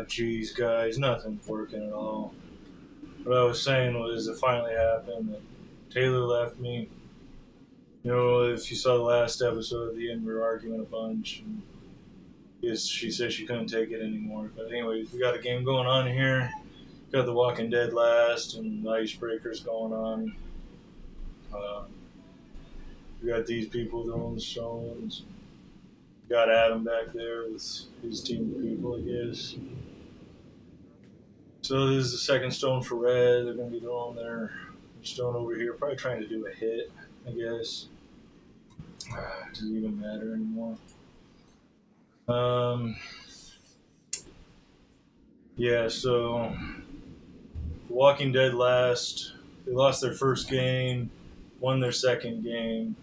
Geez, guys, nothing's working at all. What I was saying was it finally happened that Taylor left me. You know, if you saw the last episode, at the end we were arguing a bunch, and yes, she said she couldn't take it anymore. But anyways, we got a game going on here. Got the Walking Dead last and the Icebreakers going on. Uh, we got these people throwing the stones. Got Adam back there with his team of people, I guess. So this is the second stone for red. They're going to be throwing their stone over here. Probably trying to do a hit, I guess. Doesn't even matter anymore. Yeah, so Walking Dead last. They lost their first game, won their second game,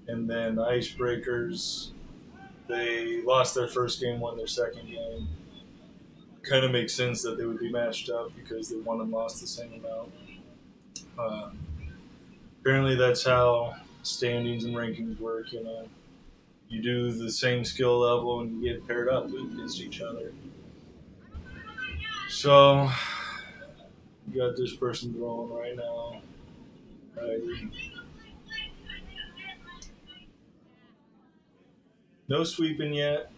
and then the Icebreakers, they lost their first game, won their second game. Kind of makes sense that they would be matched up because they won and lost the same amount. Apparently that's how standings and rankings work, you know. You do the same skill level and you get paired up against each other. So, you got this person throwing right now. Right. No sweeping yet.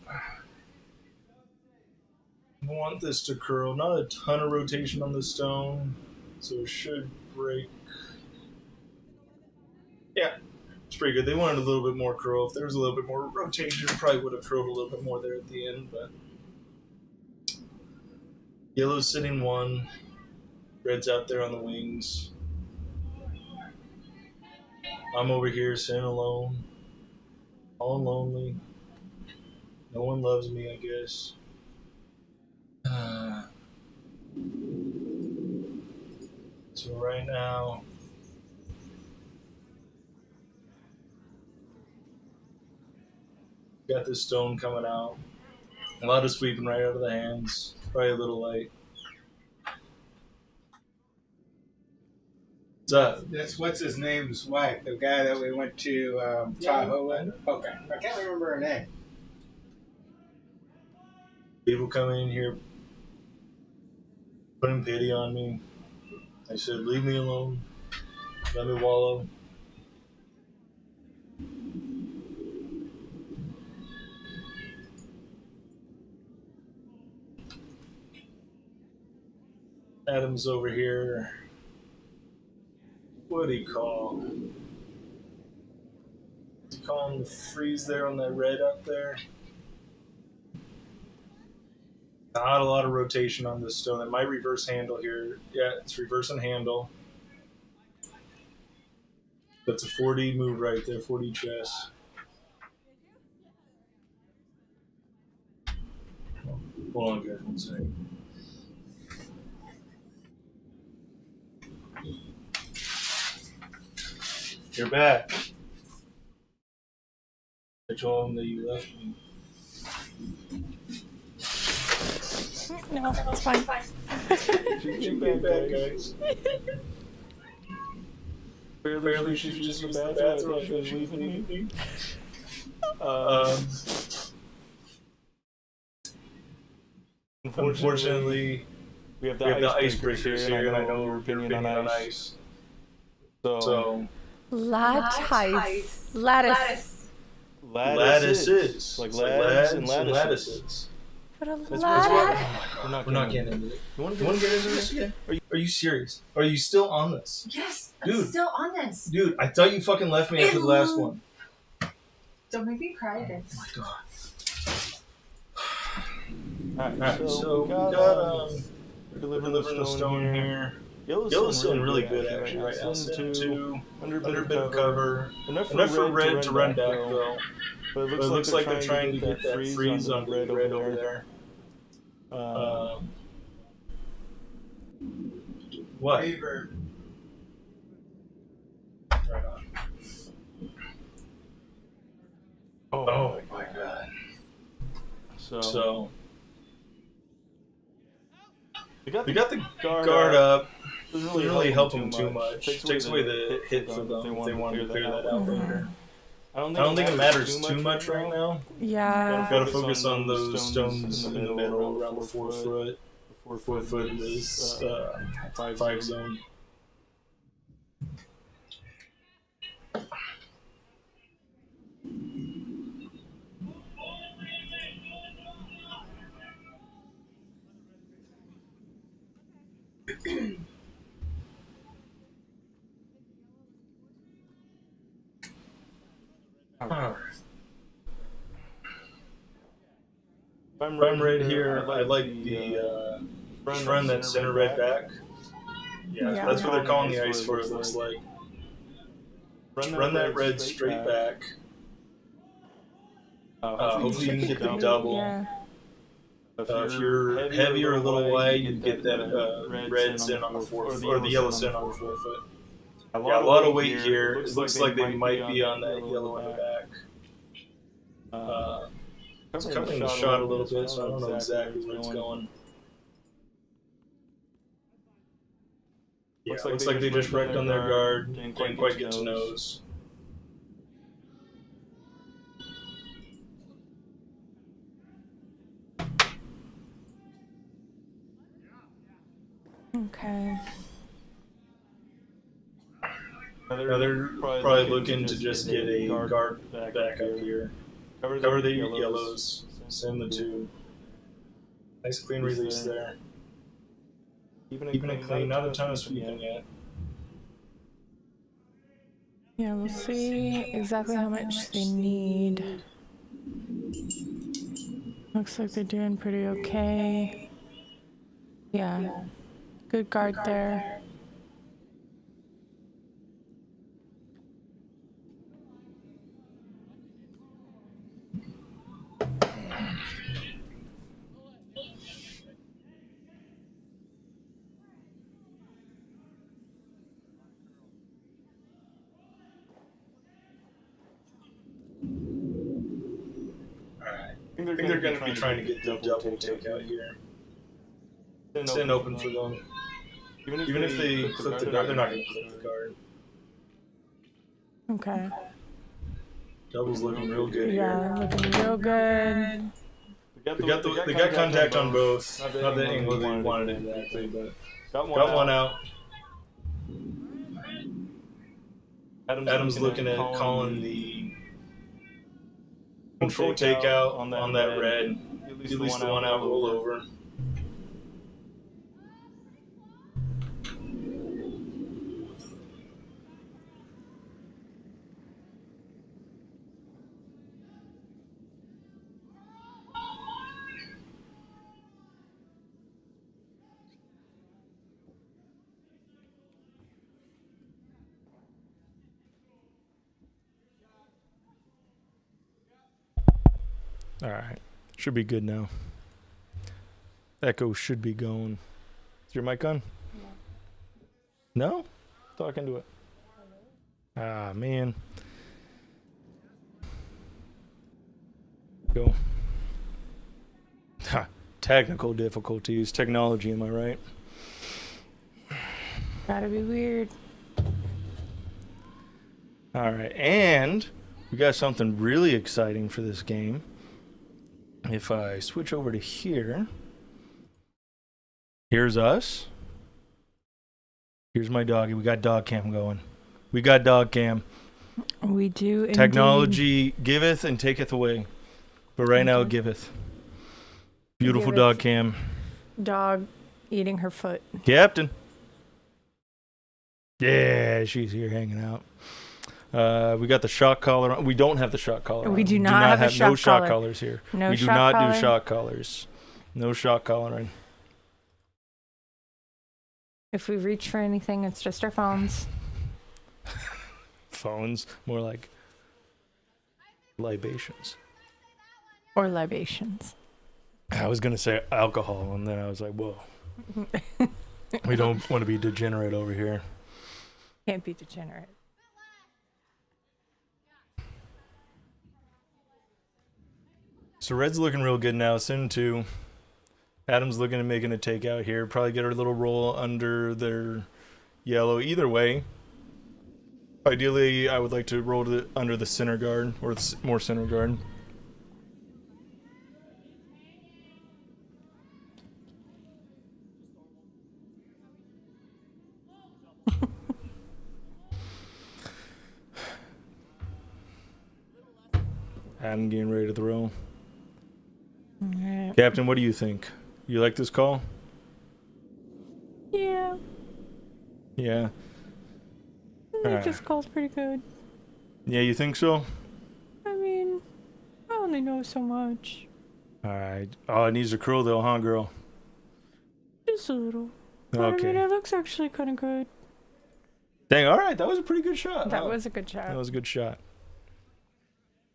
I want this to curl. Not a ton of rotation on the stone, so it should break. Yeah, it's pretty good. They wanted a little bit more curl. If there was a little bit more rotation, it probably would have curled a little bit more there at the end, but yellow's sitting one. Red's out there on the wings. I'm over here sitting alone. All lonely. No one loves me, I guess. So right now, got this stone coming out. A lot of sweeping right out of the hands. Probably a little light. What's up? That's what's his name's wife, the guy that we went to Tahoe with. Okay, I can't remember her name. People coming in here putting pity on me. I said, leave me alone. Let me wallow. Adam's over here. What do you call? Do you call him the freeze there on that red up there? Not a lot of rotation on this stone. It might reverse handle here. Yeah, it's reversing handle. That's a 4D move right there, 4D chess. Hold on, guys, 1 second. You're back. I told him that you left me. No, it's fine. She's back, guys. Barely she's just in the bathroom. She's leaving me. Unfortunately, we have the icebreakers here, and I know your opinion on ice. So Lattices. lattices. Like lads and and lattices. But a That's lattice. We're not getting into it. You want to get into this again? Are you serious? Are you still on this? Yes, Dude. I'm still on this. Dude, I thought you fucking left me after the last one. Don't make me cry again. Oh my god. Alright, So we got delivering a stone here. Yellow's doing really good actually right now. 7-2, under a bit of cover. Enough for red to run back though. But it looks like they're trying to get that freeze on red over there. What? Favor. Right on. Oh my god. So we got the guard up. Doesn't really help them too much. Takes away the hit for them if they want to clear that out later. I don't think it matters too much right now. Yeah. Gotta focus on those stones in the middle around the 4 foot. 4 foot is 5 zone. If I'm right here, I like the friend that center red back. Yeah, Yeah. that's what they're calling the ice for, it looks like. Run that red straight back. Hopefully you can get the double. Yeah. If you're heavy or a little wide, you get that red sin on the 4 foot, or the yellow sin on the 4 foot. Yeah, a lot of weight here. It looks like they might be on that yellow in the back. It's covering the shot a little bit, so I don't know exactly where it's going. Yeah, looks like they just wrecked on their guard, didn't quite get to nose. Okay. Now they're probably looking to just get a guard back up here. Cover the yellows, send the 2. Nice clean release there. Even a clean, not a ton of sweeping yet. Yeah, we'll see exactly how much they need. Looks like they're doing pretty okay. Yeah. Good guard there. I think they're going to be trying to get the double takeout here. It's in open for them. Even if they clip the guard, they're not going to clip the guard. Okay. Double's looking real good Yeah, here. looking real good. They got contact on both. Not the angle they wanted exactly, but got one out. Adam's looking at calling the control takeout on that red. At least the one out roll over. All right, should be good now. Echo should be going. Is your mic on? No? Talk into it. Ah, man. Go. Ha, technical difficulties. Technology, am I right? Gotta be weird. All right, and we got something really exciting for this game. If I switch over to here, here's us. Here's my doggy. We got dog cam going. We got dog cam. We do indeed. Technology giveth and taketh away. But right now it giveth. Beautiful Giveth. dog cam. Dog eating her foot. Captain. Yeah, she's here hanging out. We got the shock collar on. We don't have the shock collar on. We do not have a shock no shock collar. collars here. No We do shock not collar. do shock collars. No shock collaring. If we reach for anything, it's just our phones. Phones, more like libations. Or libations. I was gonna say alcohol, and then I was like, whoa. We don't want to be degenerate over here. Can't be degenerate. So red's looking real good now. Sin 2. Adam's looking at making a takeout here. Probably get her little roll under their yellow. Either way, Ideally, I would like to roll it under the center guard, or more center guard. I'm getting ready to throw. Alright. Captain, what do you think? You like this call? Yeah. Yeah. I think this call's pretty good. Yeah, you think so? I mean, I only know so much. Alright. Oh, it needs to curl though, huh, girl? Just a little. But Okay. I mean, it looks actually kind of good. Dang, alright, that was a pretty good shot. That was a good shot. That was a good shot.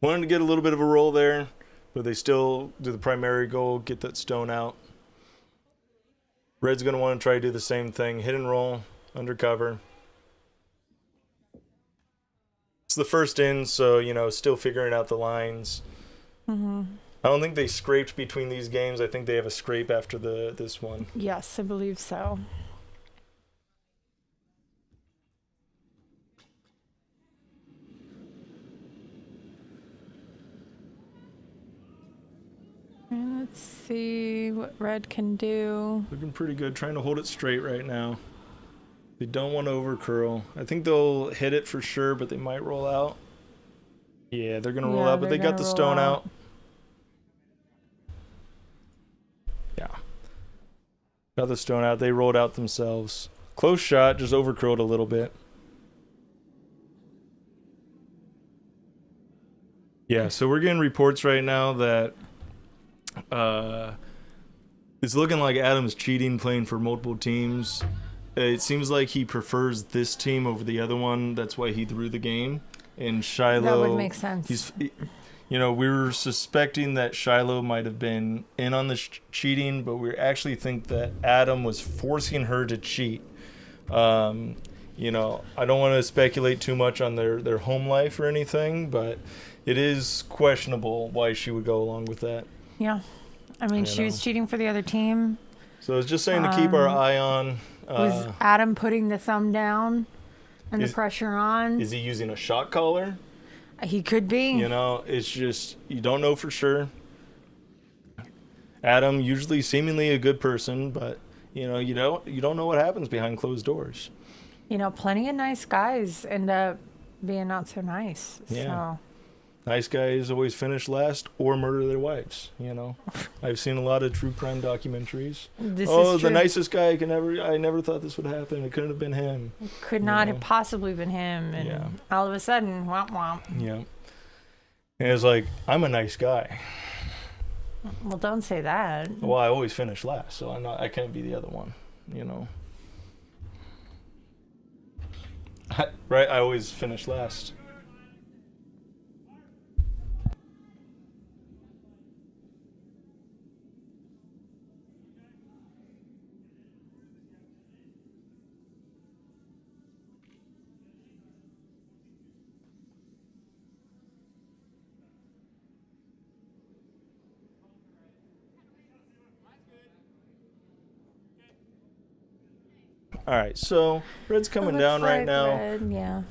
Wanted to get a little bit of a roll there, but they still do the primary goal, get that stone out. Red's going to want to try to do the same thing. Hit and roll, undercover. It's the first in, so, you know, still figuring out the lines. Mm-hmm. I don't think they scraped between these games. I think they have a scrape after this one. Yes, I believe so. And let's see what red can do. Looking pretty good. Trying to hold it straight right now. They don't want to over curl. I think they'll hit it for sure, but they might roll out. Yeah, they're going to roll out, but they got the stone out. Yeah. Got the stone out. They rolled out themselves. Close shot, just over curled a little bit. Yeah, so we're getting reports right now that it's looking like Adam's cheating, playing for multiple teams. It seems like he prefers this team over the other one. That's why he threw the game. And Shiloh, that would make sense. You know, we were suspecting that Shiloh might have been in on the cheating, but we actually think that Adam was forcing her to cheat. You know, I don't want to speculate too much on their home life or anything, but it is questionable why she would go along with that. Yeah. I mean, she was cheating for the other team. So I was just saying to keep our eye on. Was Adam putting the thumb down and the pressure on? Is he using a shot caller? He could be. You know, it's just, you don't know for sure. Adam, usually seemingly a good person, but, you know, you don't know what happens behind closed doors. You know, plenty of nice guys end up being not so nice. Yeah. So. Nice guys always finish last or murder their wives, you know. I've seen a lot of true crime documentaries. This oh, is the true. nicest guy I never thought this would happen. It couldn't have been him. It could not have possibly been him. And all of a sudden, womp womp. Yeah. And it's like, I'm a nice guy. Well, don't say that. Well, I always finish last, so I can't be the other one, you know. Right? I always finish last. All right, so red's coming down right now. Red, yeah.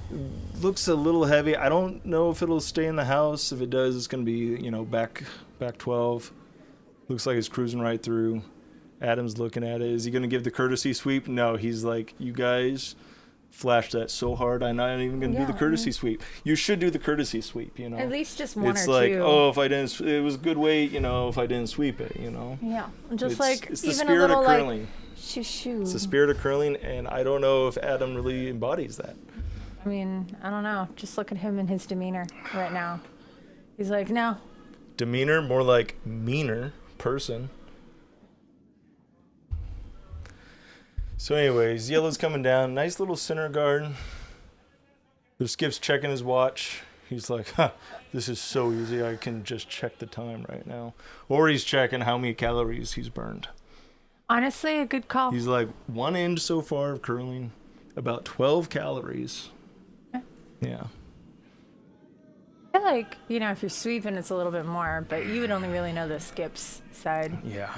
Looks a little heavy. I don't know if it'll stay in the house. If it does, it's going to be, you know, back 12. Looks like it's cruising right through. Adam's looking at it. Is he going to give the courtesy sweep? No, he's like, you guys flashed that so hard. I'm not even going to do the courtesy sweep. You should do the courtesy sweep, you know. At least just one it's or like, two. oh, if I didn't, it was good weight, you know, if I didn't sweep it, you know. Yeah, just It's like the even spirit a little of curling. like shoo. It's the spirit of curling, and I don't know if Adam really embodies that. I mean, I don't know. Just look at him and his demeanor right now. He's like, no. Demeanor, more like meaner person. So anyways, yellow's coming down. Nice little center guard. The skip's checking his watch. He's like, this is so easy. I can just check the time right now. Or he's checking how many calories he's burned. Honestly, a good call. He's like, one end so far of curling, about 12 calories. Yeah. I feel like, you know, if you're sweeping, it's a little bit more, but you would only really know the skips side. Yeah.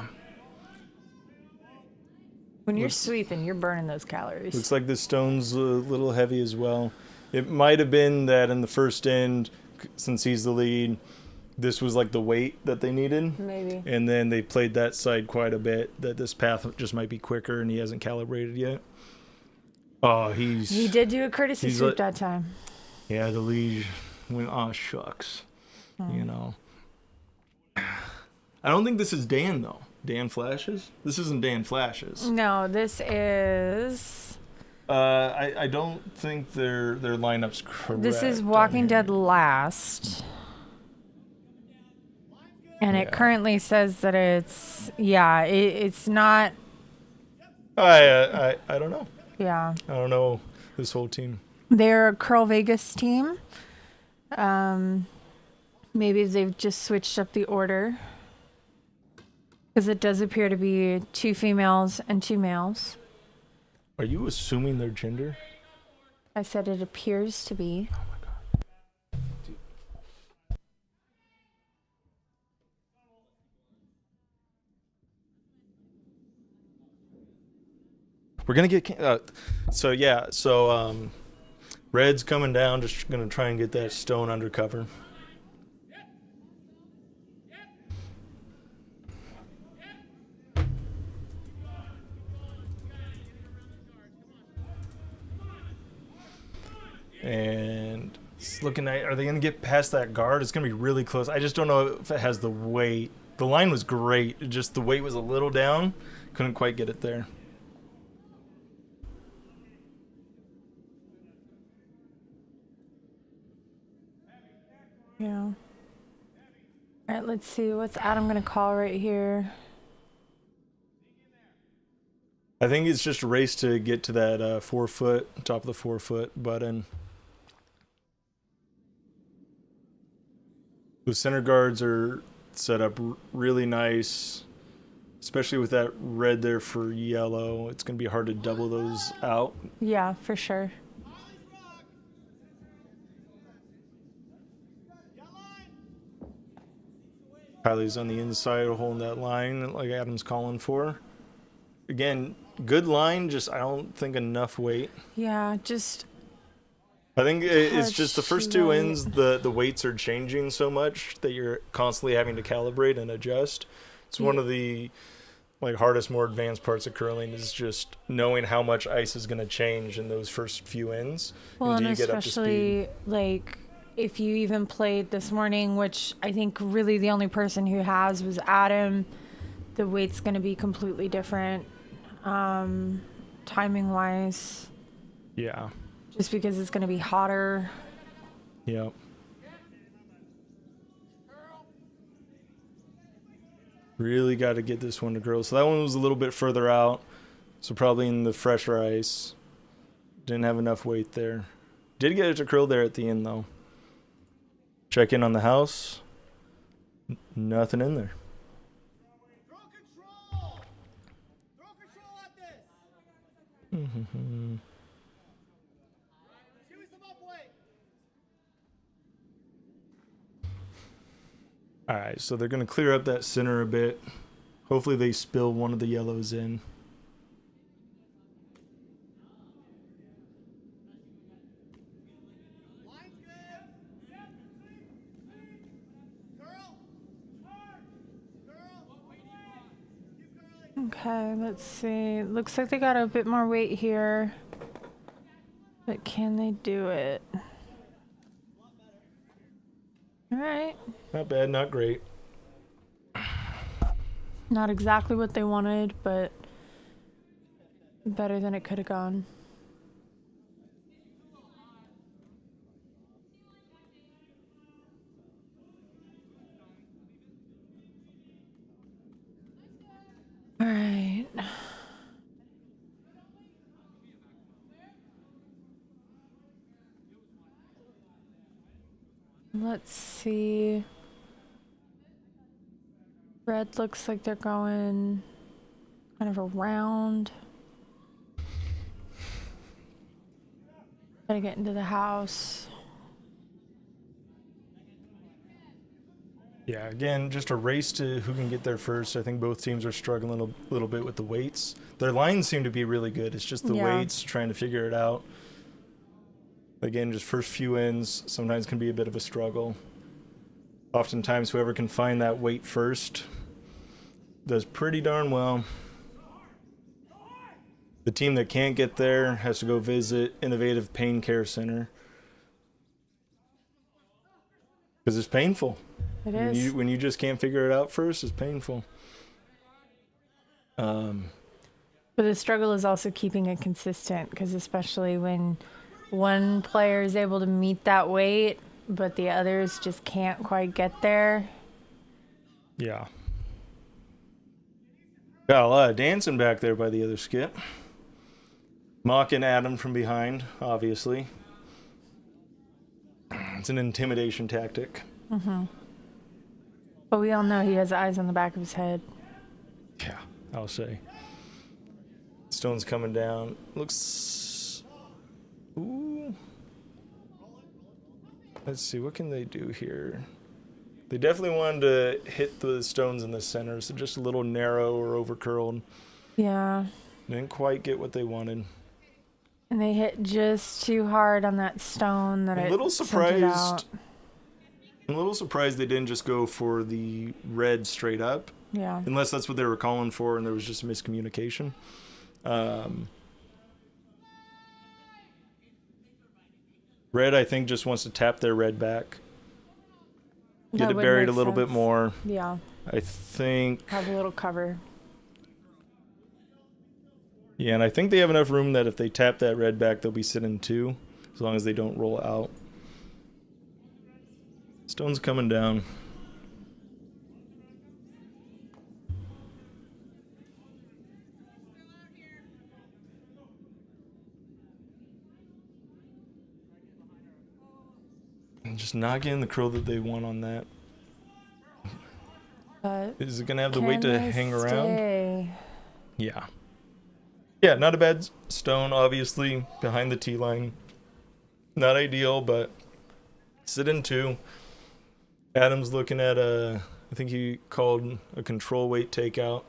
When you're sweeping, you're burning those calories. Looks like the stone's a little heavy as well. It might have been that in the first end, since he's the lead, this was like the weight that they needed. Maybe. And then they played that side quite a bit, that this path just might be quicker and he hasn't calibrated yet. Oh, He did do a courtesy sweep that time. Yeah, the lead went, oh, shucks. You know. I don't think this is Dan, though. Dan Flashes? This isn't Dan Flashes. No, this is... I don't think their lineup's correct. This is Walking Dead Last. And it currently says that it's... Yeah, it's not... I don't know. Yeah. I don't know this whole team. They're a Curl Vegas team. Maybe they've just switched up the order. Because it does appear to be 2 females and 2 males. Are you assuming their gender? I said it appears to be. Oh my god. We're gonna get Red's coming down, just gonna try and get that stone under cover. And it's looking at, are they going to get past that guard? It's going to be really close. I just don't know if it has the weight. The line was great. Just the weight was a little down. Couldn't quite get it there. Yeah. All right, let's see. What's Adam going to call right here? I think it's just a race to get to that 4 foot, top of the 4 foot button. The center guards are set up really nice, especially with that red there for yellow. It's going to be hard to double those out. Yeah, for sure. Kylie's on the inside holding that line like Adam's calling for. Again, good line, just I don't think enough weight. Yeah, just... I think it's just the first 2 light. ends, the weights are changing so much that you're constantly having to calibrate and adjust. It's one of the hardest, more advanced parts of curling is just knowing how much ice is going to change in those first few ends Well, until and you get up to especially, speed. if you even played this morning, which I think really the only person who has was Adam, the weight's going to be completely different, timing-wise. Yeah. Just because it's going to be hotter. Yep. Really got to get this one to grow. So that one was a little bit further out. So probably in the fresher ice. Didn't have enough weight there. Did get it to curl there at the end, though. Check in on the house. Nothing in there. Throw control! Throw control at this! Give me some up weight! All right, so they're going to clear up that center a bit. Hopefully they spill one of the yellows in. Line's good! Girl! Girl! Keep curling! Okay, let's see. Looks like they got a bit more weight here. But can they do it? All right. Not bad, not great. Not exactly what they wanted, but better than it could have gone. All right. Let's see. Red looks like they're going kind of around. Gotta get into the house. Yeah, again, just a race to who can get there first. I think both teams are struggling a little bit with the weights. Their lines seem to be really good. It's just the weights, trying to figure it out. Again, just first few ends sometimes can be a bit of a struggle. Oftentimes, whoever can find that weight first does pretty darn well. The team that can't get there has to go visit Innovative Pain Care Center. Because it's painful. It is. When you just can't figure it out first, it's painful. But the struggle is also keeping it consistent, because especially when one player is able to meet that weight, but the others just can't quite get there. Yeah. Got a lot of dancing back there by the other skip. Mocking Adam from behind, obviously. It's an intimidation tactic. Mm-hmm. But we all know he has eyes on the back of his head. Yeah, I'll say. Stone's coming down. Looks... Ooh. Let's see, what can they do here? They definitely wanted to hit the stones in the center, so just a little narrow or over-curled. Yeah. Didn't quite get what they wanted. And they hit just too hard on that stone that I'm it a little sent it surprised. out. I'm a little surprised they didn't just go for the red straight up. Yeah. Unless that's what they were calling for and there was just miscommunication. Red, I think, just wants to tap their red back. Get That it would buried a make little bit sense. more. Yeah. I think... Have a little cover. Yeah, and I think they have enough room that if they tap that red back, they'll be sitting 2. As long as they don't roll out. Stone's coming down. And just not getting the curl that they want on that. But Is it going to have the weight to can they hang around? stay? Yeah. Yeah, not a bad stone, obviously, behind the tee line. Not ideal, but sit in 2. Adam's looking at I think he called a control weight takeout.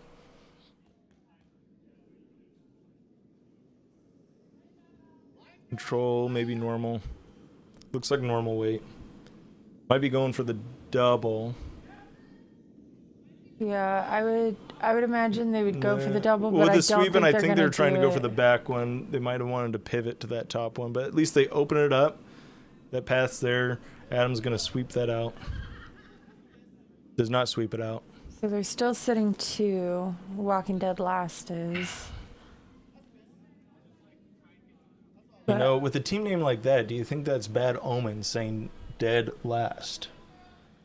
Control, maybe normal. Looks like normal weight. Might be going for the double. Yeah, I would imagine they would go for the double, Well, but with the I don't sweeping, think I think they're gonna trying to do go for it. the back one. They might have wanted to pivot to that top one, but at least they open it up. That path's there. Adam's going to sweep that out. Does not sweep it out. So they're still sitting 2. Walking Dead last is. You know, with a team name like that, do you think that's bad omen saying dead last?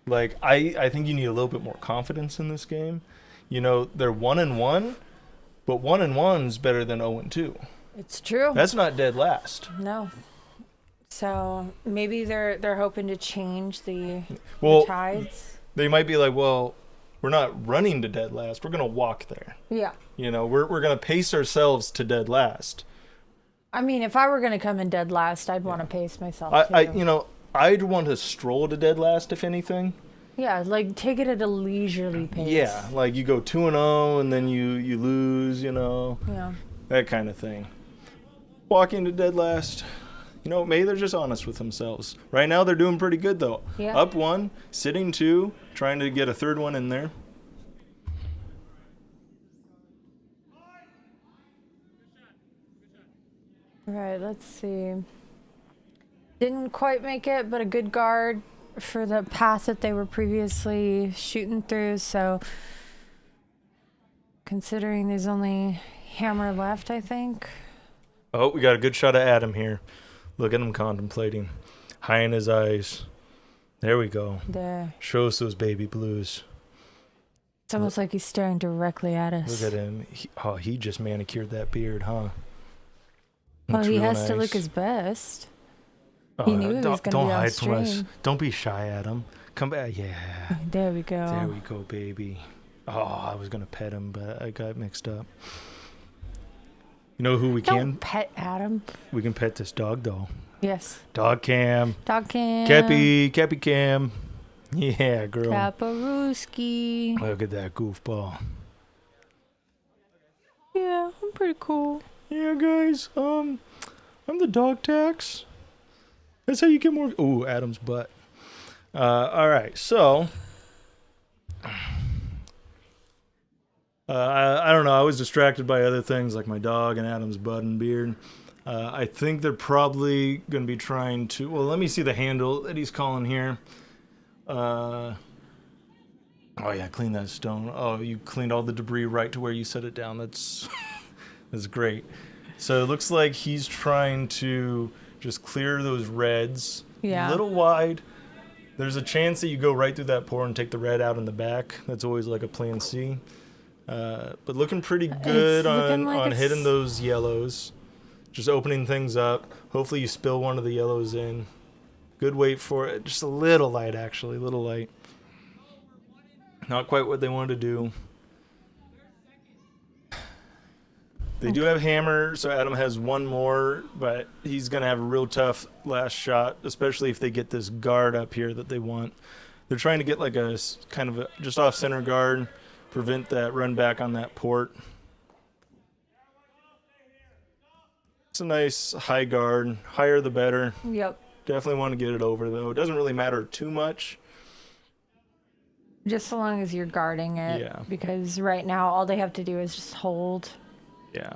Like, I think you need a little bit more confidence in this game. You know, they're 1-1, but 1-1's better than 0-2. It's true. That's not dead last. No. So maybe they're hoping to change the Well, tides. they might be like, well, we're not running to dead last. We're going to walk there. Yeah. You know, we're going to pace ourselves to dead last. I mean, if I were going to come in dead last, I'd want to pace myself too. You know, I'd want to stroll to dead last, if anything. Yeah, like take it at a leisurely pace. Yeah, like you go 2-0 and then you lose, you know. Yeah. That kind of thing. Walking to dead last. You know, maybe they're just honest with themselves. Right now they're doing pretty good though. Yeah. Up 1, sitting 2, trying to get a third one in there. All right, let's see. Didn't quite make it, but a good guard for the path that they were previously shooting through. So considering there's only hammer left, I think. Oh, we got a good shot of Adam here. Look at him contemplating. High in his eyes. There we go. There. Show us those baby blues. It's almost like he's staring directly at us. Look at him. He just manicured that beard, huh? Well, Looks he real has to nice. look his best. Oh, He knew he was don't gonna be on hide from us. stream. Don't be shy, Adam. Come back. Yeah. There we go. There we go, baby. Oh, I was going to pet him, but I got mixed up. You know who we Don't pet Adam. We can pet this dog, though. Yes. Dog Cam. Dog Cam. Cappy Cam. Yeah, girl. Kaparuski. Look at that goofball. Yeah, I'm pretty cool. Yeah, guys. I'm the dog tax. That's how you get more. Ooh, Adam's butt. All right, so I don't know. I was distracted by other things like my dog and Adam's butt and beard. I think they're probably going to be trying to. Well, let me see the handle that he's calling here. Oh yeah, clean that stone. Oh, you cleaned all the debris right to where you set it down. That's that's great. So it looks like he's trying to just clear those reds. Yeah. A little wide. There's a chance that you go right through that pour and take the red out in the back. That's always like a plan C. But looking pretty good looking like on it's- hitting those yellows. Just opening things up. Hopefully you spill one of the yellows in. Good weight for it. Just a little light, actually. A little light. Not quite what they wanted to do. They do have hammer, so Adam has one more, but he's going to have a real tough last shot, especially if they get this guard up here that they want. They're trying to get like a kind of a just off center guard, prevent that run back on that port. It's a nice high guard. Higher the better. Yep. Definitely want to get it over, though. It doesn't really matter too much. Just so long as you're guarding it. Yeah. Because right now, all they have to do is just hold. Yeah.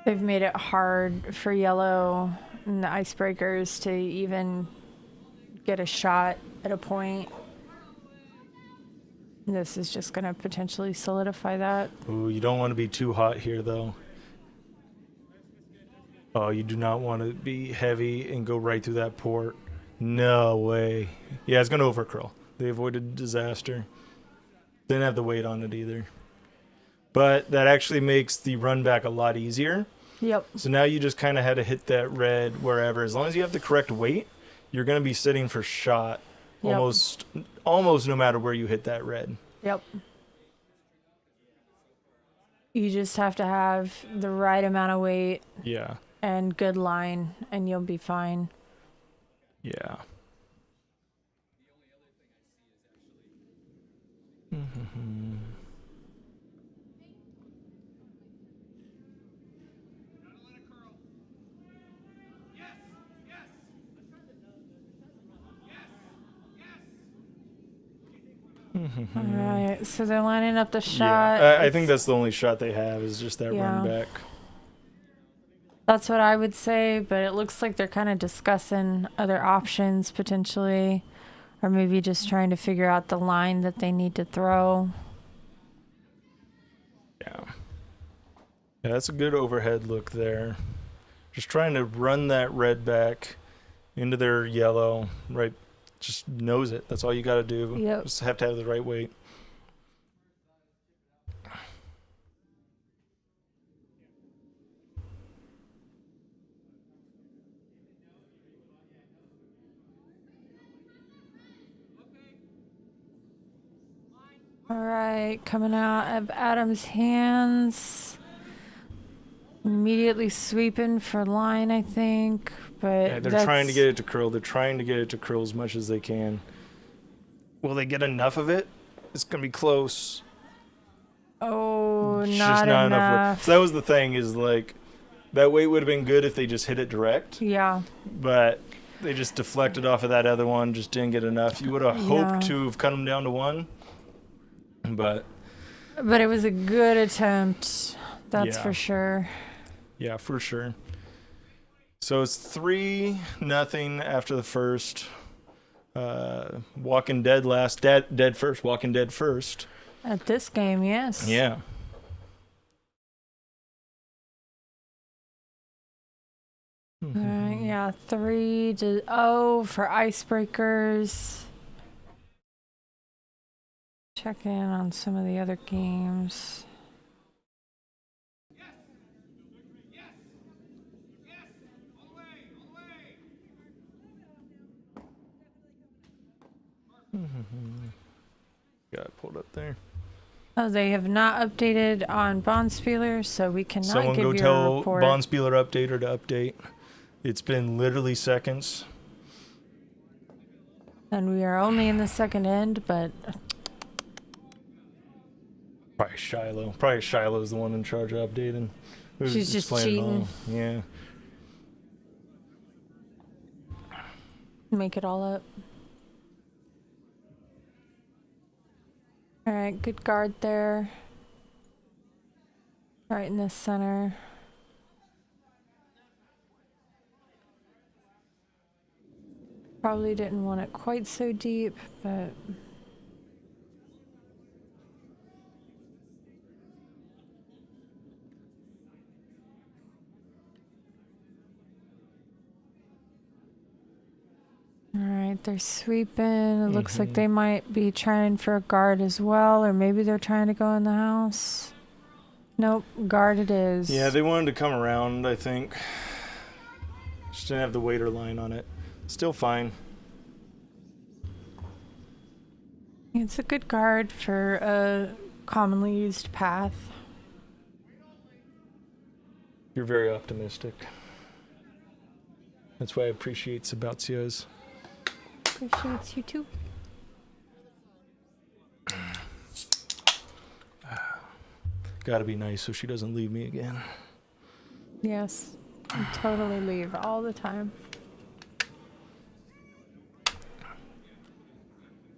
They've made it hard for yellow and the icebreakers to even get a shot at a point. This is just going to potentially solidify that. Ooh, you don't want to be too hot here, though. Oh, you do not want to be heavy and go right through that port. No way. Yeah, it's going to overcurl. They avoided disaster. Didn't have the weight on it either. But that actually makes the run back a lot easier. Yep. So now you just kind of had to hit that red wherever. As long as you have the correct weight, you're going to be sitting for shot Yep. almost no matter where you hit that red. Yep. You just have to have the right amount of weight Yeah. and good line, and you'll be fine. Yeah. All right, so they're lining up the shot. Yeah. I think that's the only shot they have is just that Yeah. run back. That's what I would say, but it looks like they're kind of discussing other options potentially, or maybe just trying to figure out the line that they need to throw. Yeah. Yeah, that's a good overhead look there. Just trying to run that red back into their yellow, right? Just nose it. That's all you got to do. Yep. Just have to have the right weight. All right, coming out of Adam's hands. Immediately sweeping for line, I think. But Yeah, they're trying to get it to curl. They're trying to get it to curl as much as they can. Will they get enough of it? It's going to be close. Oh, It's not just not enough. enough. So that was the thing is like that weight would have been good if they just hit it direct. Yeah. But they just deflected off of that other one, just didn't get enough. You would have hoped Yeah. to have cut them down to one. But But it was a good attempt. That's Yeah. for sure. yeah, for sure. So it's 3-0 after the first. Walking Dead last. Dead first. Walking Dead first. At this game, yes. Yeah. All right, yeah, 3-0 for icebreakers. Check in on some of the other games. Got it pulled up there. Oh, they have not updated on Bonspiel, so we cannot Someone give go you a tell report. Bonspieler updater to update. It's been literally seconds. And we are only in the second end, but Probably Shiloh. Probably Shiloh's the one in charge of updating. Who's She's just explaining it cheating. all. Yeah. Make it all up. All right, good guard there. Right in the center. Probably didn't want it quite so deep, but all right, they're sweeping. It looks like they might be trying for a guard as well, or maybe they're trying to go in the house. Nope, guard it is. Yeah, they wanted to come around, I think. Just didn't have the waiter line on it. Still fine. It's a good guard for a commonly used path. You're very optimistic. That's why I appreciate Sabatsia's. Appreciates you too. Gotta be nice so she doesn't leave me again. Yes, I totally leave all the time.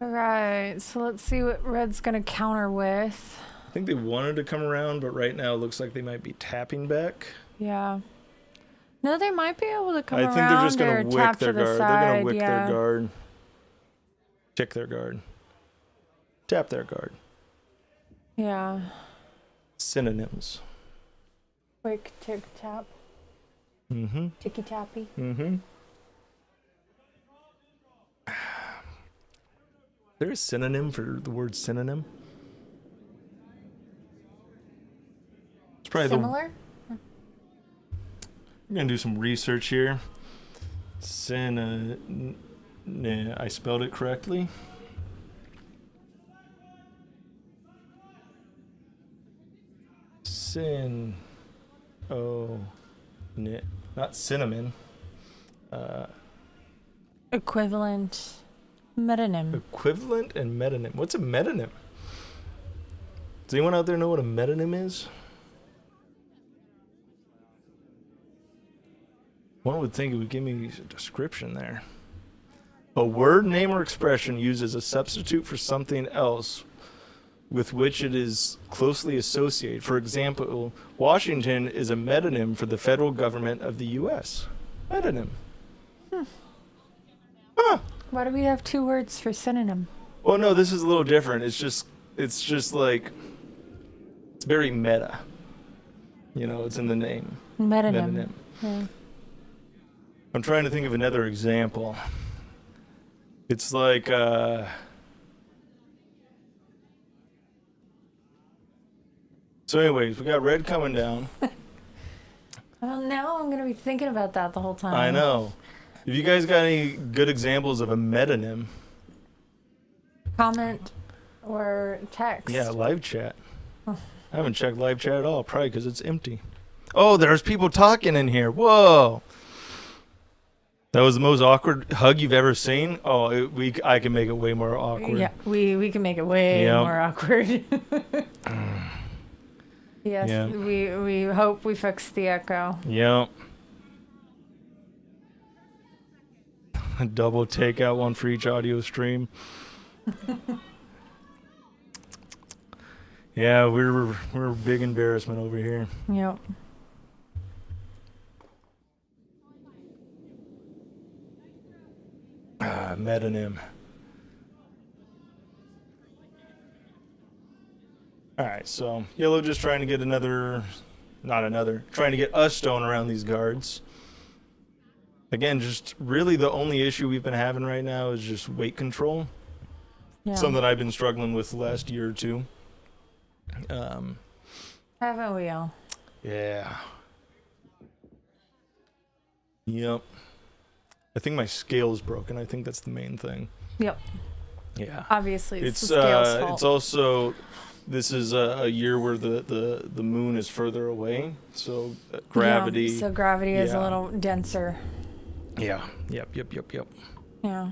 Alright, so let's see what Red's gonna counter with. I think they wanted to come around, but right now it looks like they might be tapping back. Yeah. No, they might be able to come I around think they're just or gonna wick tap their to the guard. side. They're gonna wick yeah. their guard. Check their guard. Tap their guard. Yeah. Synonyms. Quick tick tap. Mm-hmm. Ticky tappy. Mm-hmm. There a synonym for the word synonym? It's probably Similar? I'm gonna do some research here. I spelled it correctly. Not cinnamon. Equivalent. Metonym. Equivalent and metonym. What's a metonym? Does anyone out there know what a metonym is? One would think it would give me a description there. A word, name, or expression used as a substitute for something else with which it is closely associated. For example, Washington is a metonym for the federal government of the U.S. Metonym. Huh. Why do we have two words for synonym? Well, no, this is a little different. It's just like, it's very meta. You know, it's in the name. Metonym. Yeah. I'm trying to think of another example. It's like, so anyways, we got red coming down. Well, now I'm going to be thinking about that the whole time. I know. If you guys got any good examples of a metonym, Comment or text. yeah, live chat. I haven't checked live chat at all, probably because it's empty. Oh, there's people talking in here. Whoa. That was the most awkward hug you've ever seen. Oh, I can make it way more awkward. Yeah, we can make it way Yep. more awkward. Yes, Yeah. we hope we fixed the echo. Yep. A double takeout, one for each audio stream. Yeah, we're a big embarrassment over here. Yep. Metonym. Alright, so yellow just trying to get trying to get a stone around these guards. Again, just really the only issue we've been having right now is just weight control. Yeah. Something I've been struggling with the last year or two. Haven't we all? Yeah. Yep. I think my scale is broken. I think that's the main thing. Yep. Yeah. Obviously, it's the scale's fault. It's also, this is a year where the moon is further away, so gravity. Yeah, so gravity is a yeah. little denser. Yeah. Yep. Yeah.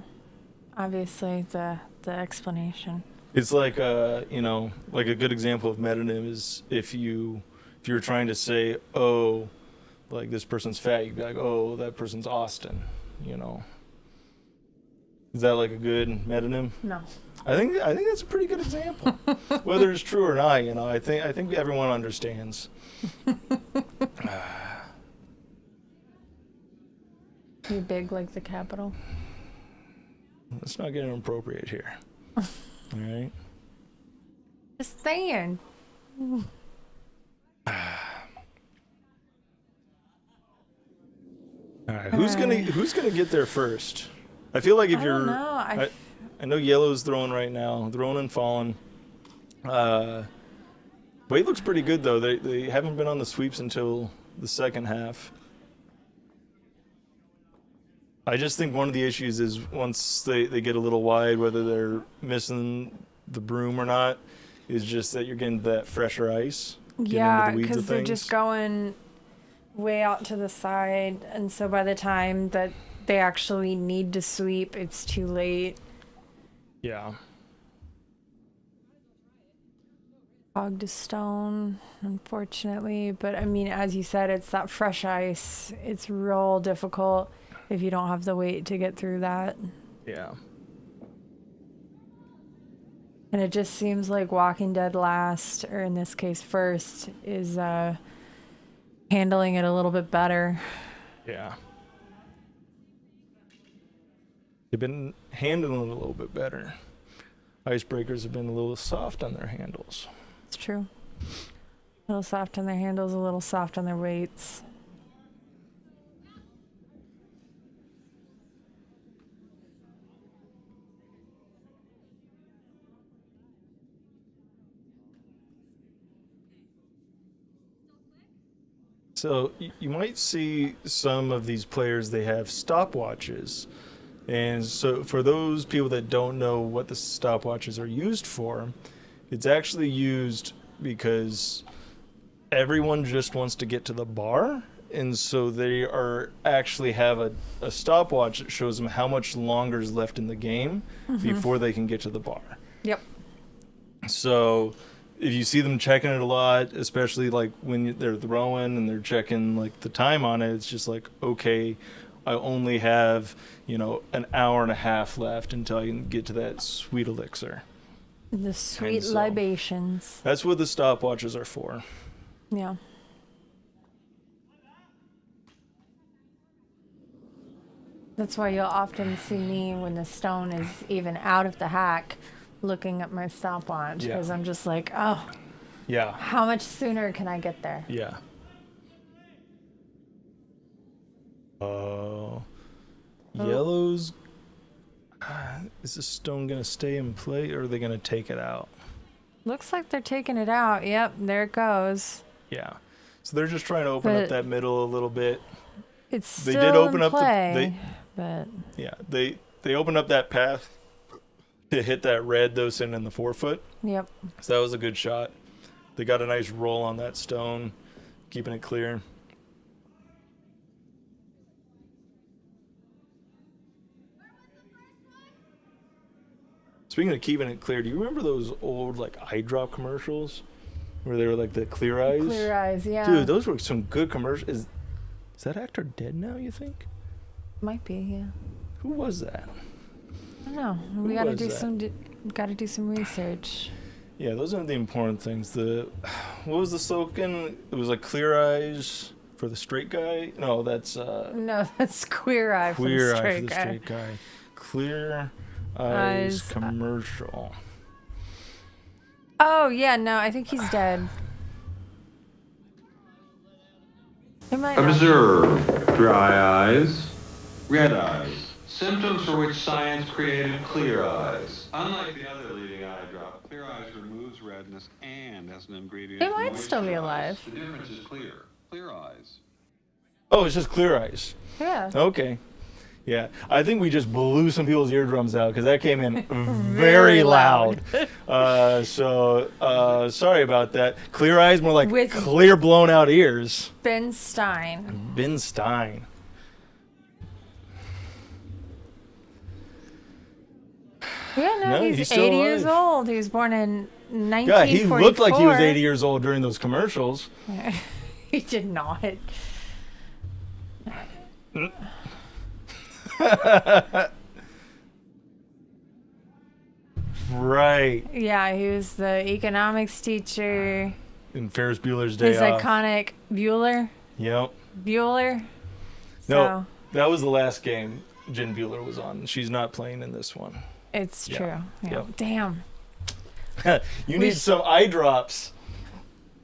Obviously, the explanation. It's like like a good example of metonym is if you're trying to say, oh, like this person's fat, you'd be like, oh, that person's Austin, you know. Is that like a good metonym? No. I think that's a pretty good example. Whether it's true or not, I think everyone understands. You big like the Capitol? Let's not get inappropriate here. All right. Just saying. All right. Who's gonna get there first? I feel like if I you're, don't know. I know Yellow's throwing right now, throwing and falling. Wade looks pretty good though. They haven't been on the sweeps until the second half. I just think one of the issues is once they get a little wide, whether they're missing the broom or not, is just that you're getting that fresher ice. Yeah, because they're just going way out to the side, and so by the time that they actually need to sweep, it's too late. Yeah. Fog to stone, unfortunately. But I mean, as you said, it's that fresh ice. It's real difficult if you don't have the weight to get through that. Yeah. And it just seems like Walking Dead last, or in this case first, is handling it a little bit better. Yeah. They've been handling it a little bit better. Icebreakers have been a little soft on their handles. It's true. A little soft on their handles, a little soft on their weights. So you might see some of these players, they have stopwatches. And so for those people that don't know what the stopwatches are used for, it's actually used because everyone just wants to get to the bar. And so they are actually have a stopwatch that shows them how much longer is left in the game before they can get to the bar. Yep. So if you see them checking it a lot, especially like when they're throwing and they're checking like the time on it, it's just like, okay, I only have, an hour and a half left until I can get to that sweet elixir. The sweet so- libations. That's what the stopwatches are for. Yeah. That's why you'll often see me when the stone is even out of the hack looking at my stopwatch, Yeah. because I'm just like, oh, Yeah. how much sooner can I get there? Yeah. Yellow's. Is this stone going to stay in play or are they going to take it out? Looks like they're taking it out. Yep, there it goes. Yeah. So they're just trying to open up But that middle a little bit. It's They still did open in up play, but Yeah. They opened up that path to hit that red though, sitting in the 4-foot. yep. So that was a good shot. They got a nice roll on that stone, keeping it clear. Speaking of keeping it clear, do you remember those old like eye drop commercials where they were like the clear eyes? Clear eyes, yeah. Dude, those were some good commercials. Is that actor dead now, you think? Might be, yeah. Who was that? I don't know. We Who gotta was do that? gotta do some research. Yeah, those are the important things. What was the slogan? It was like clear eyes for the straight guy. No, that's No, that's queer eye for queer the eye straight for the guy. straight guy. Clear eyes Eyes, commercial. Oh yeah, no, I think he's dead. It might not. Observe dry eyes, red eyes, symptoms for which science created clear eyes. Unlike the other leading eye drop, clear eyes removes redness and has an ingredient. He might still be moisturize. alive. The difference is clear. Clear eyes. Oh, it's just clear eyes. Yeah. Okay. Yeah, I think we just blew some people's eardrums out because that came in very loud. So sorry about that. Clear eyes, more like With- clear blown out ears. Ben Stein. Ben Stein. Yeah, no, No, he's he's still 80 years alive. old. He was born in 1944. Yeah, he looked like he was 80 years old during those commercials. He did not. Right. Yeah, he was the economics teacher. In Ferris Bueller's Day His Off. iconic Bueller. Yep. Bueller. No, that was the last game Jen Bueller was on. She's not playing in this one. It's Yeah. true. Yeah. Yep. Damn. You need some eye drops.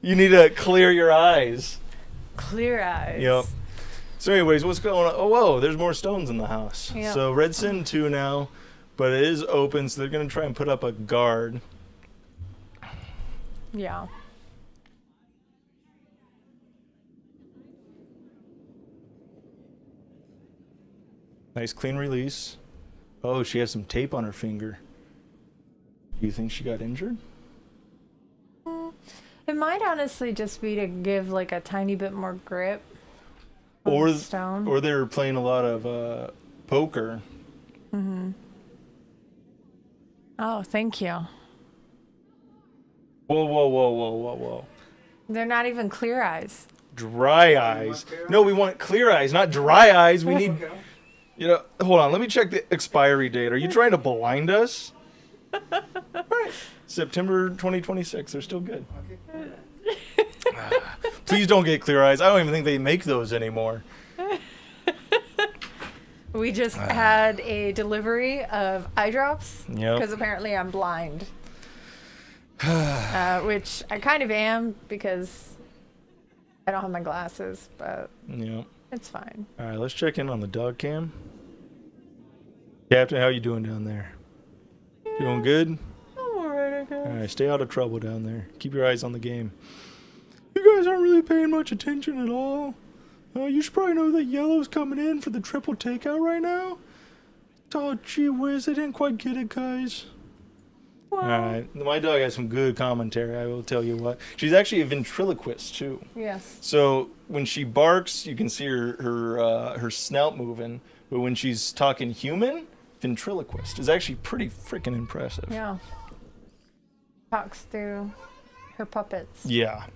You need to clear your eyes. Clear eyes. Yep. So anyways, what's going on? Oh, whoa, there's more stones in the house. Yep. So Red Sin 2 now, but it is open, so they're going to try and put up a guard. Yeah. Nice clean release. Oh, she has some tape on her finger. Do you think she got injured? It might honestly just be to give like a tiny bit more grip. on the stone. Or they're playing a lot of poker. Mm-hmm. Oh, thank you. Whoa, whoa, whoa, whoa, whoa, whoa. They're not even clear eyes. Dry eyes. No, we want clear eyes, not dry eyes. We need, hold on. Let me check the expiry date. Are you trying to blind us? Right. September 2026. They're still good. Please don't get clear eyes. I don't even think they make those anymore. We just had a delivery of eye drops Yep. because apparently I'm blind. Which I kind of am because I don't have my glasses, but Yep. it's fine. All right, let's check in on the dog cam. Captain, how you doing down there? Doing good? I'm alright, I guess. All right, stay out of trouble down there. Keep your eyes on the game. You guys aren't really paying much attention at all. You should probably know that yellow's coming in for the triple takeout right now. Oh, gee whiz, I didn't quite get it, guys. Well, All right, my dog has some good commentary, I will tell you what. She's actually a ventriloquist, too. yes. So when she barks, you can see her snout moving. But when she's talking human, ventriloquist is actually pretty freaking impressive. Yeah. Talks through her puppets. Yeah.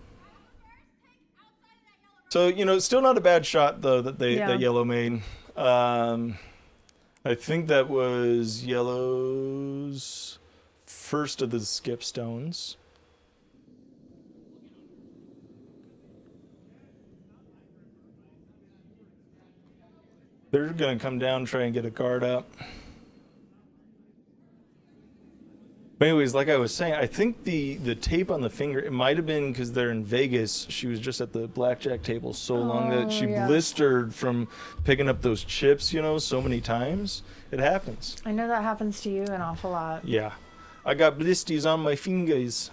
So still not a bad shot though that that Yellow made. I think that was Yellow's first of the skip stones. They're gonna come down, try and get a guard up. But anyways, like I was saying, I think the tape on the finger, it might have been because they're in Vegas. She was just at the blackjack table so long that she blistered from picking up those chips, so many times. It happens. I know that happens to you an awful lot. Yeah. I got blisters on my fingers.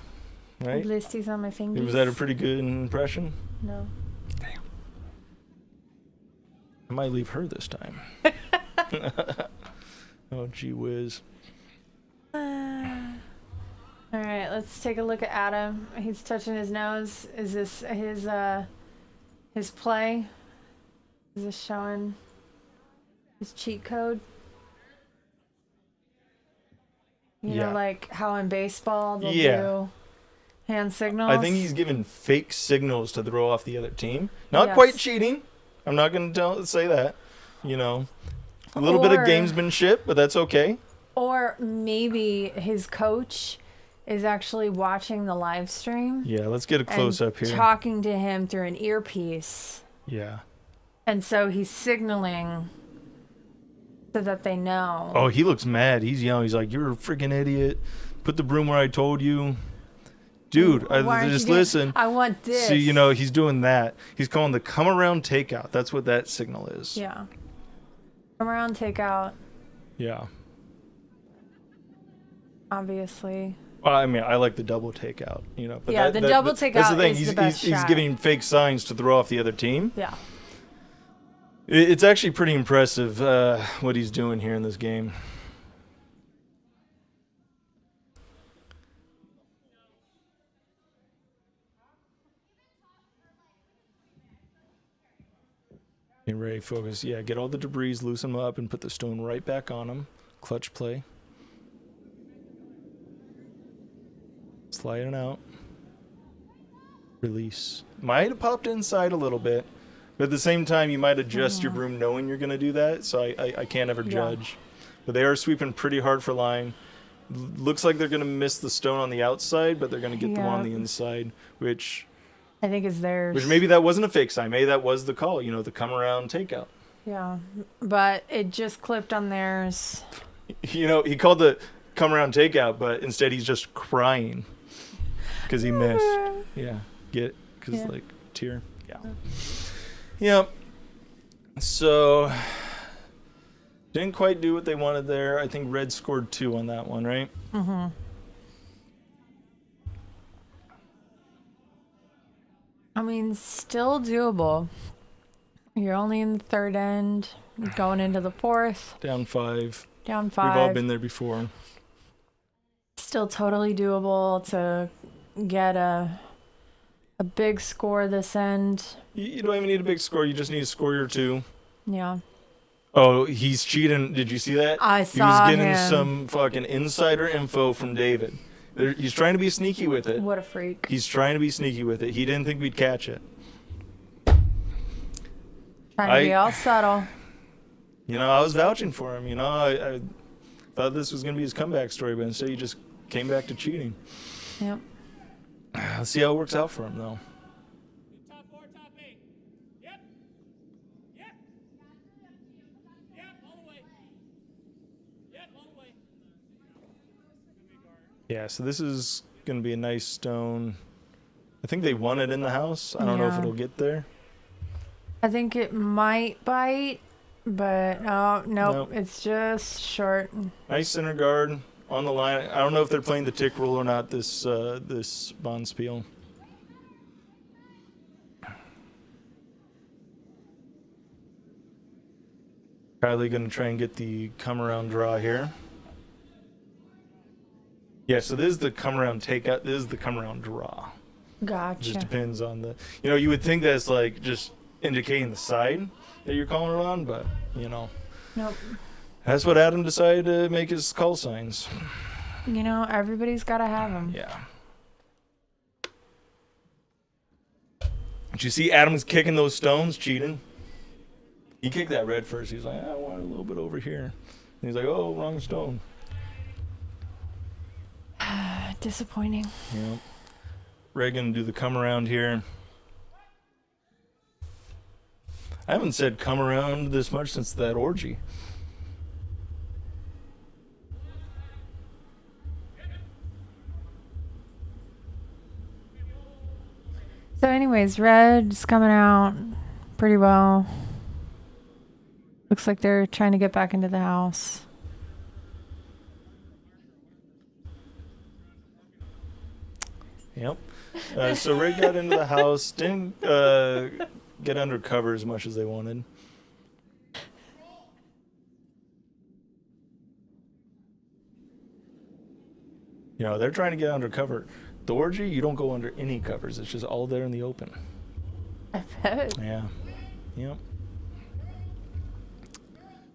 Right? Blisties on my fingers. Was that a pretty good impression? No. Damn. I might leave her this time. Oh, gee whiz. All right, let's take a look at Adam. He's touching his nose. Is this his play? Is this showing his cheat code? You know, like how in baseball they'll do hand signals. I think he's giving fake signals to throw off the other team. Not quite cheating. I'm not going to say that. A little bit of gamesmanship, but that's okay. Or maybe his coach is actually watching the live stream. Yeah, let's get a close up here. Talking to him through an earpiece. Yeah. And so he's signaling so that they know. Oh, he looks mad. He's yelling. He's like, "You're a freaking idiot. Put the broom where I told you." Dude, just listen. I want this. See, he's doing that. He's calling the come around takeout. That's what that signal is. Yeah. Come around, takeout. Yeah. Obviously. Well, I mean, I like the double takeout, But yeah, the double takeout that's the thing. is the best he's shot. giving fake signs to throw off the other team. Yeah. It's actually pretty impressive what he's doing here in this game. Get ready, focus. Yeah, get all the debris, loosen them up, and put the stone right back on them. Clutch play. Sliding out. Release. Might have popped inside a little bit, but at the same time, you might adjust your broom knowing you're going to do that, so I can't ever judge. But they are sweeping pretty hard for line. Looks like they're gonna miss the stone on the outside, but they're gonna get the one on the Yep. inside, which I think is theirs. maybe that wasn't a fake sign. Maybe that was the call. You know, the come around takeout. Yeah, but it just clipped on theirs. You know, he called the come around takeout, but instead he's just crying because he missed. Yeah, because Yeah. like tear. Yeah. Yep. So didn't quite do what they wanted there. I think Red scored 2 on that one, right? Mm-hmm. I mean, still doable. You're only in the third end, going into the fourth, Down 5. down 5. We've all been there before. Still totally doable to get a big score this end. You don't even need a big score. You just need a score or 2. Yeah. Oh, he's cheating. Did you see that? I He was saw getting him. some fucking insider info from David. He's trying to be sneaky with it. What a freak. He's trying to be sneaky with it. He didn't think we'd catch it. Trying to be all subtle. You know, I was vouching for him. You know, I thought this was going to be his comeback story, but instead he just came back to cheating. Yep. Let's see how it works out for him, though. Top 4, top 8. Yep. Yep. Yep, all the way. Yep, all the way. Yeah, so this is going to be a nice stone. I think they want it in the house. I don't know if Yeah. it'll get there. I think it might bite, but nope, Nope. it's just short. Nice center guard on the line. I don't know if they're playing the tick rule or not this Bonspiel. Kylie going to try and get the come around draw here. Yeah, so this is the come around takeout. This is the come around draw. Gotcha. Just depends on the. You know, you would think that's like just indicating the side that you're calling it on, but you know, Nope. that's what Adam decided to make his call signs. You know, everybody's got to have them. Yeah. Did you see Adam's kicking those stones, cheating? He kicked that red first. He's like, I want it a little bit over here. And he's like, oh, wrong stone. Disappointing. Yep. Red gonna do the come around here. I haven't said come around this much since that orgy. So anyways, red's coming out pretty well. Looks like they're trying to get back into the house. Yep. So Red got into the house. Didn't get under cover as much as they wanted. You know, they're trying to get under cover. The orgy, you don't go under any covers. It's just all there in the open. I bet. Yeah. Yep.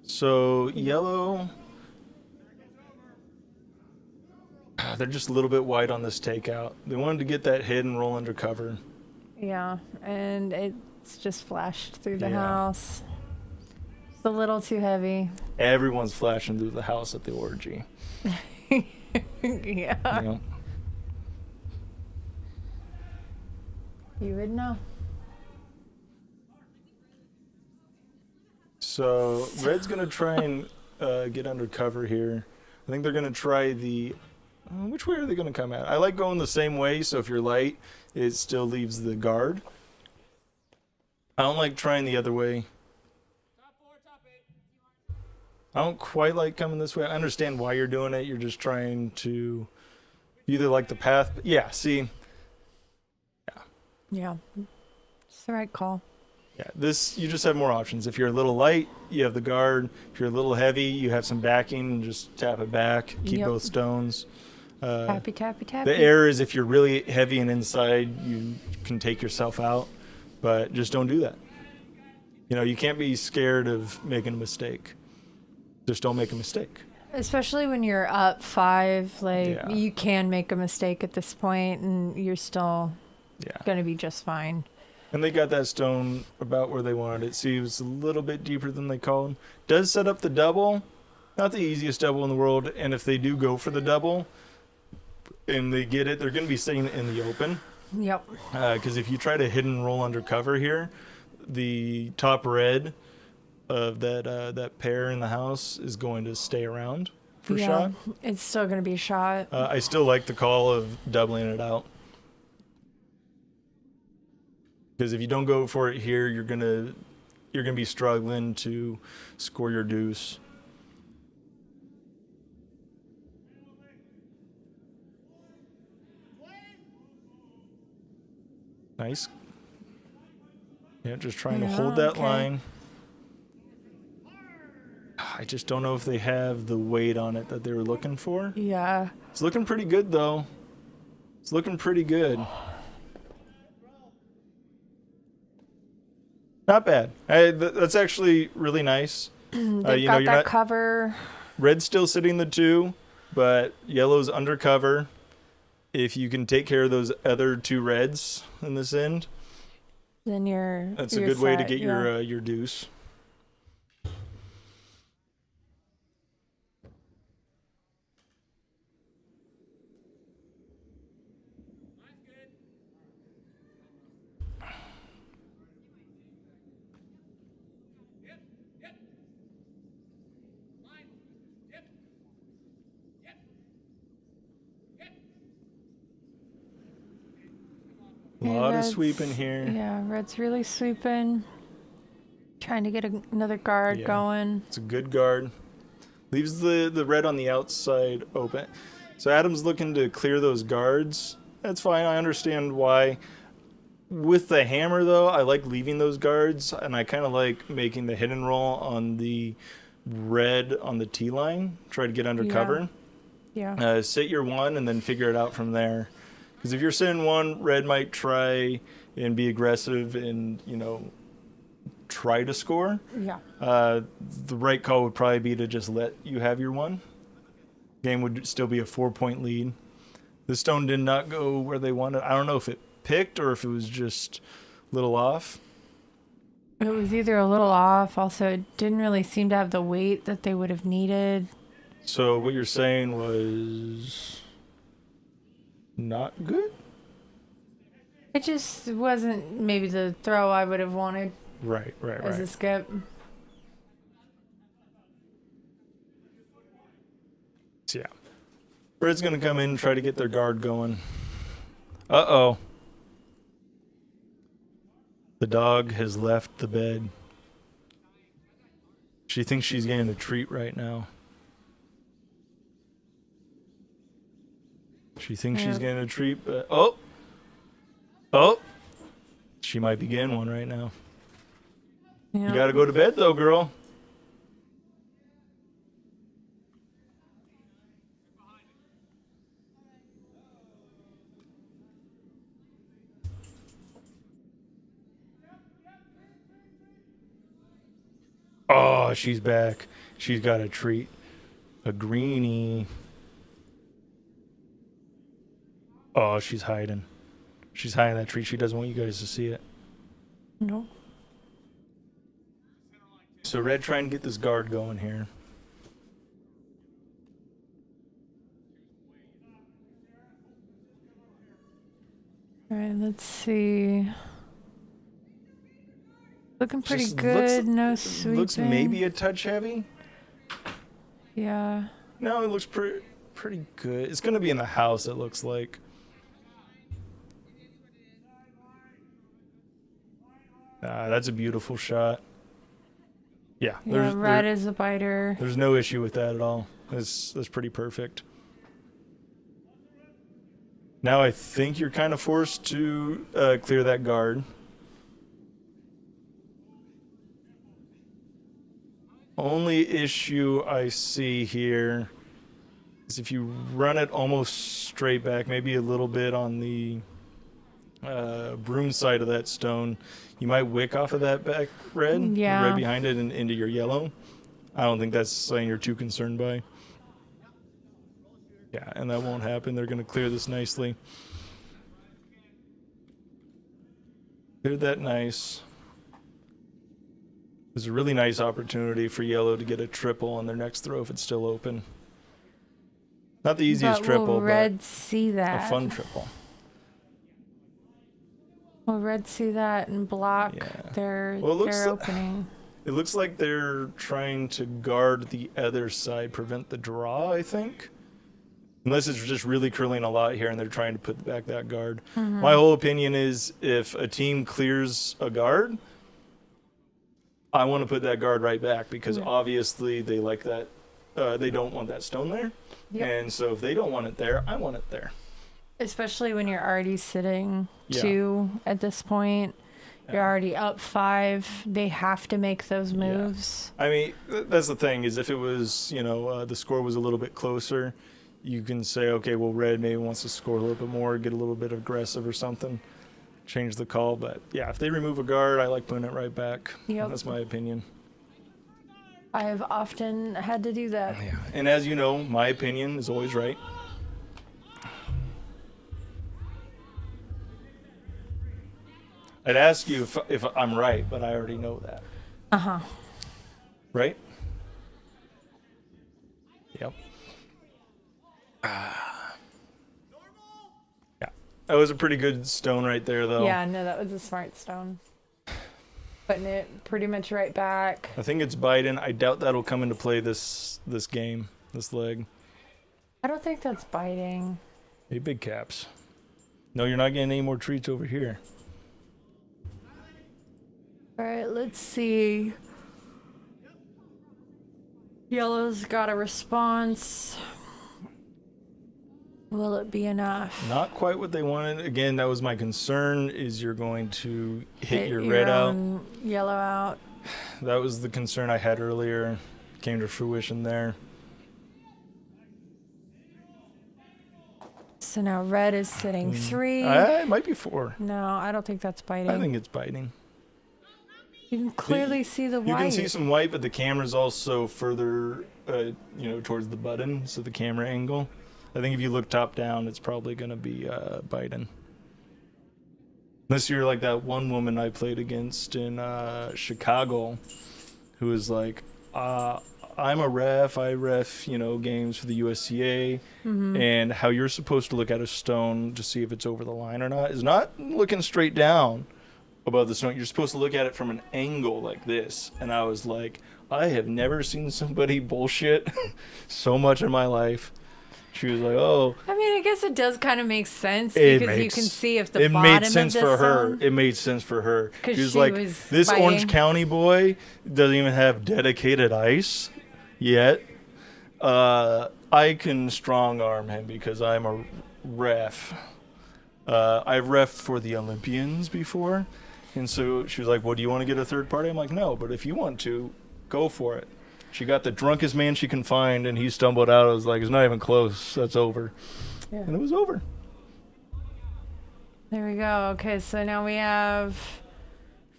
So yellow, they're just a little bit wide on this takeout. They wanted to get that hit and roll under cover. Yeah, and it's just flashed through the Yeah. house. It's a little too heavy. Everyone's flashing through the house at the orgy. Yeah. Yep. You would know. So Red's gonna try and get under cover here. I think they're gonna try the. Which way are they gonna come at? I like going the same way. So if you're light, it still leaves the guard. I don't like trying the other way. Top 4, top 8. I don't quite like coming this way. I understand why you're doing it. You're just trying to either like the path. Yeah. See. Yeah. It's the right call. Yeah, this you just have more options. If you're a little light, you have the guard. If you're a little heavy, you have some backing and just tap it back. Keep Yep. both stones. Tappy, tappy, tappy. The error is if you're really heavy and inside, you can take yourself out, but just don't do that. You know, you can't be scared of making a mistake. Just don't make a mistake. Especially when you're up 5, like Yeah. you can make a mistake at this point and you're still Yeah. gonna be just fine. And they got that stone about where they wanted it. See, it was a little bit deeper than they called. Does set up the double, not the easiest double in the world. And if they do go for the double and they get it, they're going to be sitting in the open. Yep. Because if you try to hit and roll under cover here, the top red of that pair in the house is going to stay around for shot. It's still going to be shot. I still like the call of doubling it out. Because if you don't go for it here, you're gonna be struggling to score your deuce. Nice. Yeah, just trying to hold that line. I just don't know if they have the weight on it that they were looking for. Yeah. It's looking pretty good, though. It's looking pretty good. Not bad. That's actually really nice. They've got that cover. Red's still sitting the 2, but yellow's under cover. If you can take care of those other 2 reds in this end, then that's a good way to get your deuce. A lot of sweeping here. Yeah, red's really sweeping. Trying to get another guard going. It's a good guard. Leaves the red on the outside open. So Adam's looking to clear those guards. That's fine. I understand why. With the hammer, though, I like leaving those guards, and I kind of like making the hit and roll on the red on the T line. Try to get under cover. Yeah. Sit your 1 and then figure it out from there. Because if you're sitting 1, red might try and be aggressive and, try to score. Yeah. The right call would probably be to just let you have your 1. Game would still be a 4-point lead. The stone did not go where they wanted. I don't know if it picked or if it was just a little off. It was either a little off. Also, it didn't really seem to have the weight that they would have needed. So what you're saying was not good? It just wasn't maybe the throw I would have wanted. Right. As a skip. So, yeah. Red's going to come in and try to get their guard going. Uh-oh. The dog has left the bed. She thinks she's getting a treat right now. She thinks she's getting a treat, but... Oh! She might be getting one right now. Yeah. You gotta go to bed, though, girl. Oh, she's back. She's got a treat. A greenie. Oh, she's hiding. She's hiding that treat. She doesn't want you guys to see it. No. So red trying to get this guard going here. All right, let's see. Looking pretty good. No sweeping. Looks maybe a touch heavy. Yeah. No, it looks pretty good. It's going to be in the house, it looks like. That's a beautiful shot. Yeah, red is a biter. There's no issue with that at all. That's pretty perfect. Now I think you're kind of forced to clear that guard. Only issue I see here is if you run it almost straight back, maybe a little bit on the broom side of that stone, you might wick off of that back red, red behind it, and into your yellow. I don't think that's something you're too concerned by. Yeah, and that won't happen. They're going to clear this nicely. Cleared that nice. There's a really nice opportunity for yellow to get a triple on their next throw if it's still open. Not the easiest But triple, will red but see that? a fun triple. Will red see that and block Yeah. their Well, it looks their li- opening? It looks like they're trying to guard the other side, prevent the draw, I think. Unless it's just really curling a lot here and they're trying to put back that guard. My whole opinion is if a team clears a guard, I want to put that guard right back because obviously they like that. They don't want that stone there. Yep. And so if they don't want it there, I want it there. Especially when you're already sitting Yeah. 2 at this point. You're already up 5. They have to make those moves. I mean, that's the thing is if it was, the score was a little bit closer, you can say, okay, well, red maybe wants to score a little bit more, get a little bit aggressive or something, change the call. But yeah, if they remove a guard, I like putting it right back. Yep. That's my opinion. I have often had to do that. Yeah. And as you know, my opinion is always right. I'd ask you if I'm right, but I already know that. Uh-huh. Right? Yep. Yeah. That was a pretty good stone right there, though. Yeah, no, that was a smart stone. Putting it pretty much right back. I think it's Biden. I doubt that'll come into play this game, this leg. I don't think that's biting. Hey, big caps. No, you're not getting any more treats over here. All right, let's see. Yellow's got a response. Will it be enough? Not quite what they wanted. Again, that was my concern, is you're going to hit your your red out. own yellow out. That was the concern I had earlier. Came to fruition there. So now red is sitting 3. It might be 4. No, I don't think that's biting. I think it's biting. You can clearly see the white. You can see some white, but the camera's also further, towards the button, so the camera angle. I think if you look top down, it's probably going to be Biden. Unless you're like that one woman I played against in Chicago, who was like, I'm a ref. I ref, games for the USCA, and how you're supposed to look at a stone to see if it's over the line or not is not looking straight down above the stone. You're supposed to look at it from an angle like this. And I was like, I have never seen somebody bullshit so much in my life. She was like, oh. I mean, I guess it does kind of make sense You can see if the it bottom made sense of for this her. zone- It made sense for her. 'Cause She was she like, was this biting. Orange County boy doesn't even have dedicated ice yet. I can strong arm him because I'm a ref. I've refed for the Olympians before. And so she was like, well, do you want to get a third party? I'm like, no, but if you want to, go for it. She got the drunkest man she can find, and he stumbled out. I was like, it's not even close. That's over. Yeah. And it was over. There we go. Okay, so now we have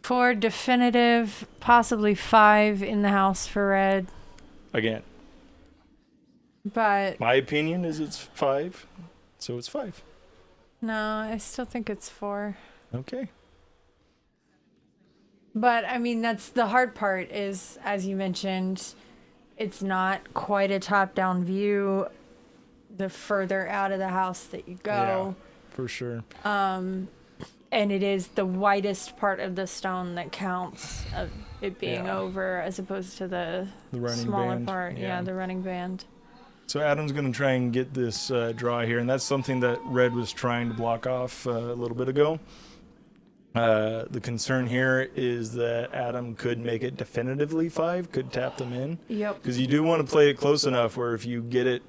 4 definitive, possibly 5 in the house for red. Again, But my opinion is it's 5, so it's 5. no, I still think it's 4. Okay. But I mean, that's the hard part is, as you mentioned, it's not quite a top-down view the further out of the house that you go. Yeah, for sure. And it is the widest part of the stone that counts of it being over as opposed to the running smaller band. part. Yeah, the running band. So Adam's going to try and get this draw here, and that's something that red was trying to block off a little bit ago. The concern here is that Adam could make it definitively 5, could tap them in. Yep. Because you do want to play it close enough where if you get it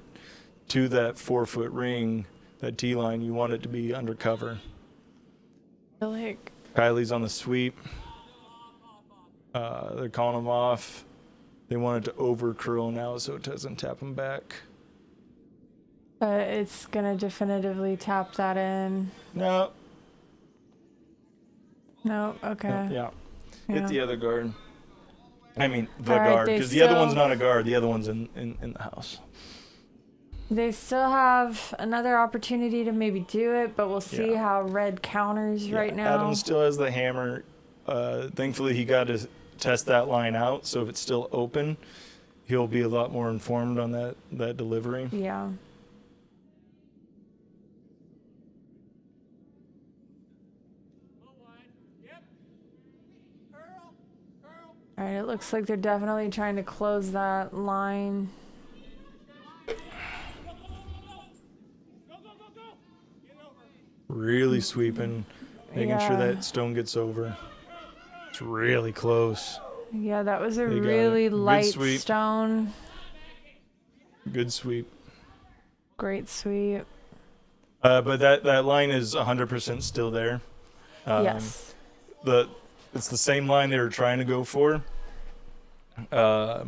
to that 4-foot ring, that T line, you want it to be undercover. Like, Kylie's on the sweep. They're calling him off. They want it to over curl now so it doesn't tap him back. but it's gonna definitively tap that in. No. No, okay. Yeah. Yeah. Hit the other guard. I mean, the All right, guard. they Because the other one's still- not a guard. The other one's in the house. They still have another opportunity to maybe do it, but we'll see Yeah. how red counters right now. Adam still has the hammer. Thankfully, he got test that line out. So if it's still open, he'll be a lot more informed on that delivery. Yeah. Low wide. Yep. Curl. Curl. All right, it looks like they're definitely trying to close that line. Go, go, go, go. Get over. Really sweeping, making sure Yeah. that stone gets over. It's really close. Yeah, that was a They got really it. Good light sweep. stone. Good sweep. Great sweep. But that line is 100% still there. Yes. It's the same line they were trying to go for. So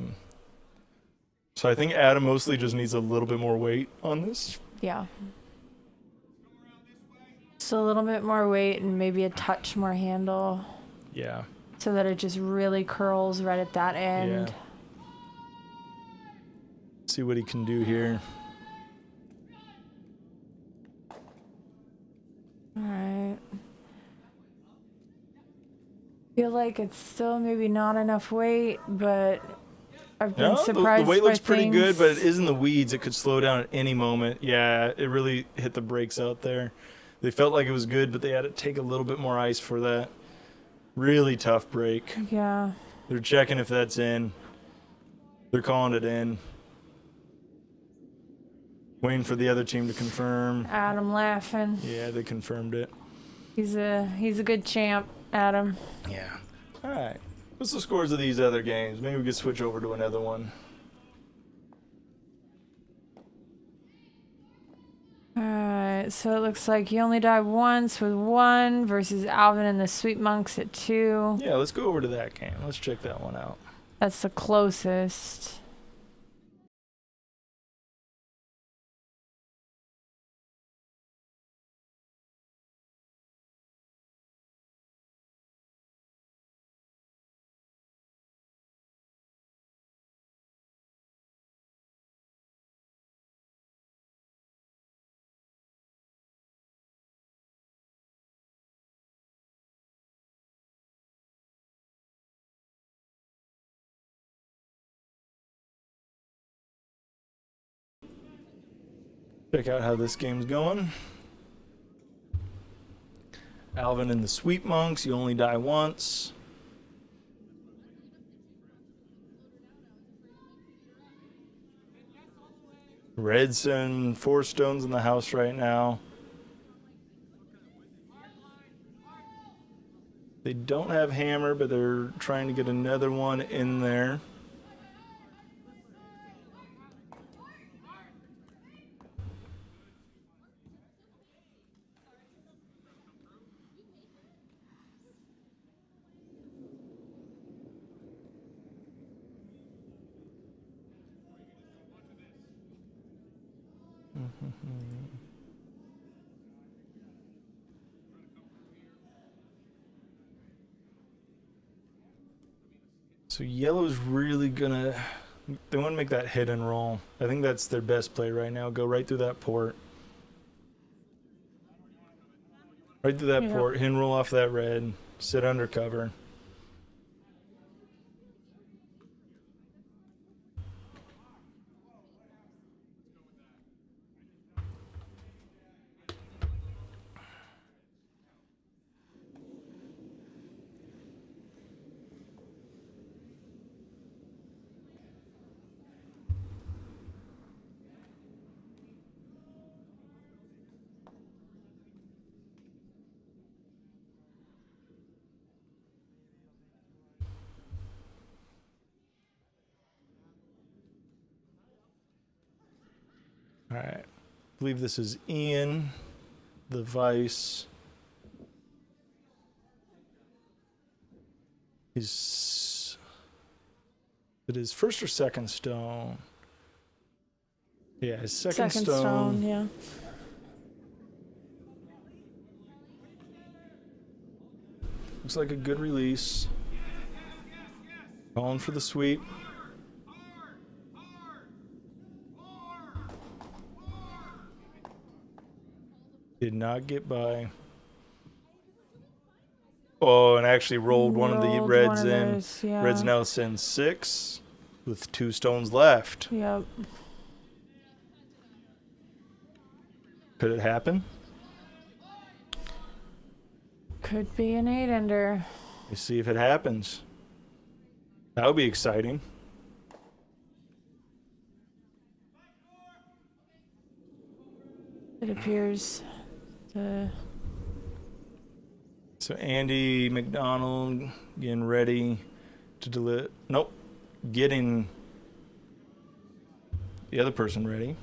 I think Adam mostly just needs a little bit more weight on this. Yeah. Just a little bit more weight and maybe a touch more handle Yeah. so that it just really curls right at that end. Yeah. See what he can do here. All right. Feel like it's still maybe not enough weight, but I've been No, surprised the weight by looks pretty good, things. but it is in the weeds. It could slow down at any moment. Yeah, it really hit the brakes out there. They felt like it was good, but they had to take a little bit more ice for that. Really tough break. Yeah. They're checking if that's in. They're calling it in. Waiting for the other team to confirm. Adam laughing. Yeah, they confirmed it. He's a good champ, Adam. Yeah. All right. What's the scores of these other games? Maybe we could switch over to another one. Alright, so it looks like you only died once with 1 versus Alvin and the Sweet Monks at 2. Yeah, let's go over to that game. Let's check that one out. That's the closest. Check out how this game's going. Alvin and the Sweet Monks, you only die once. Redson, 4 stones in the house right now. They don't have hammer, but they're trying to get another one in there. So yellow's really gonna, they want to make that hit and roll. I think that's their best play right now. Go right through that port. Right through that Yeah. port, hit and roll off that red, sit under cover. All right, I believe this is Ian, the vice. Is it his first or second stone? Yeah, his second stone. Yeah. Looks like a good release. Calling for the sweep. Did not get by. Oh, and actually rolled one of the Rolled reds one of in. those, yeah. Reds now send 6 with 2 stones left. Yep. Could it happen? Could be an 8-ender. Let's see if it happens. That would be exciting. It appears the So Andy McDonald getting ready to deliver. Nope. Getting the other person ready.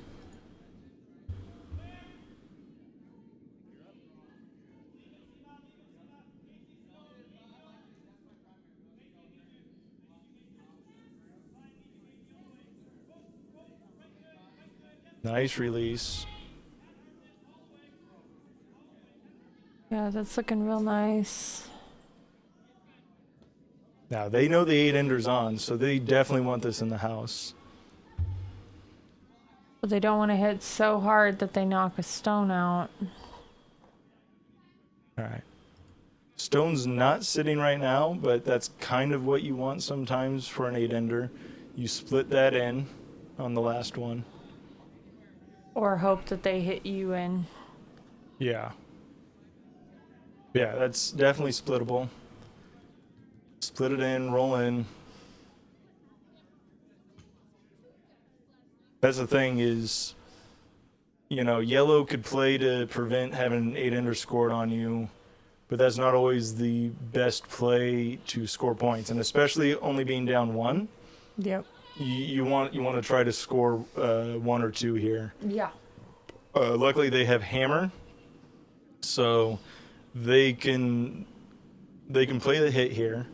Nice release. yeah, that's looking real nice. Now they know the 8-ender's on, so they definitely want this in the house. But they don't want to hit so hard that they knock a stone out. All right. Stone's not sitting right now, but that's kind of what you want sometimes for an 8-ender. You split that in on the last one. Or hope that they hit you in. Yeah. Yeah, that's definitely splittable. Split it in, roll in. That's the thing is, you know, yellow could play to prevent having an 8-ender scored on you, but that's not always the best play to score points, and especially only being down 1. Yep. You want to try to score 1 or 2 here. Yeah. Luckily, they have hammer, so they can play the hit here,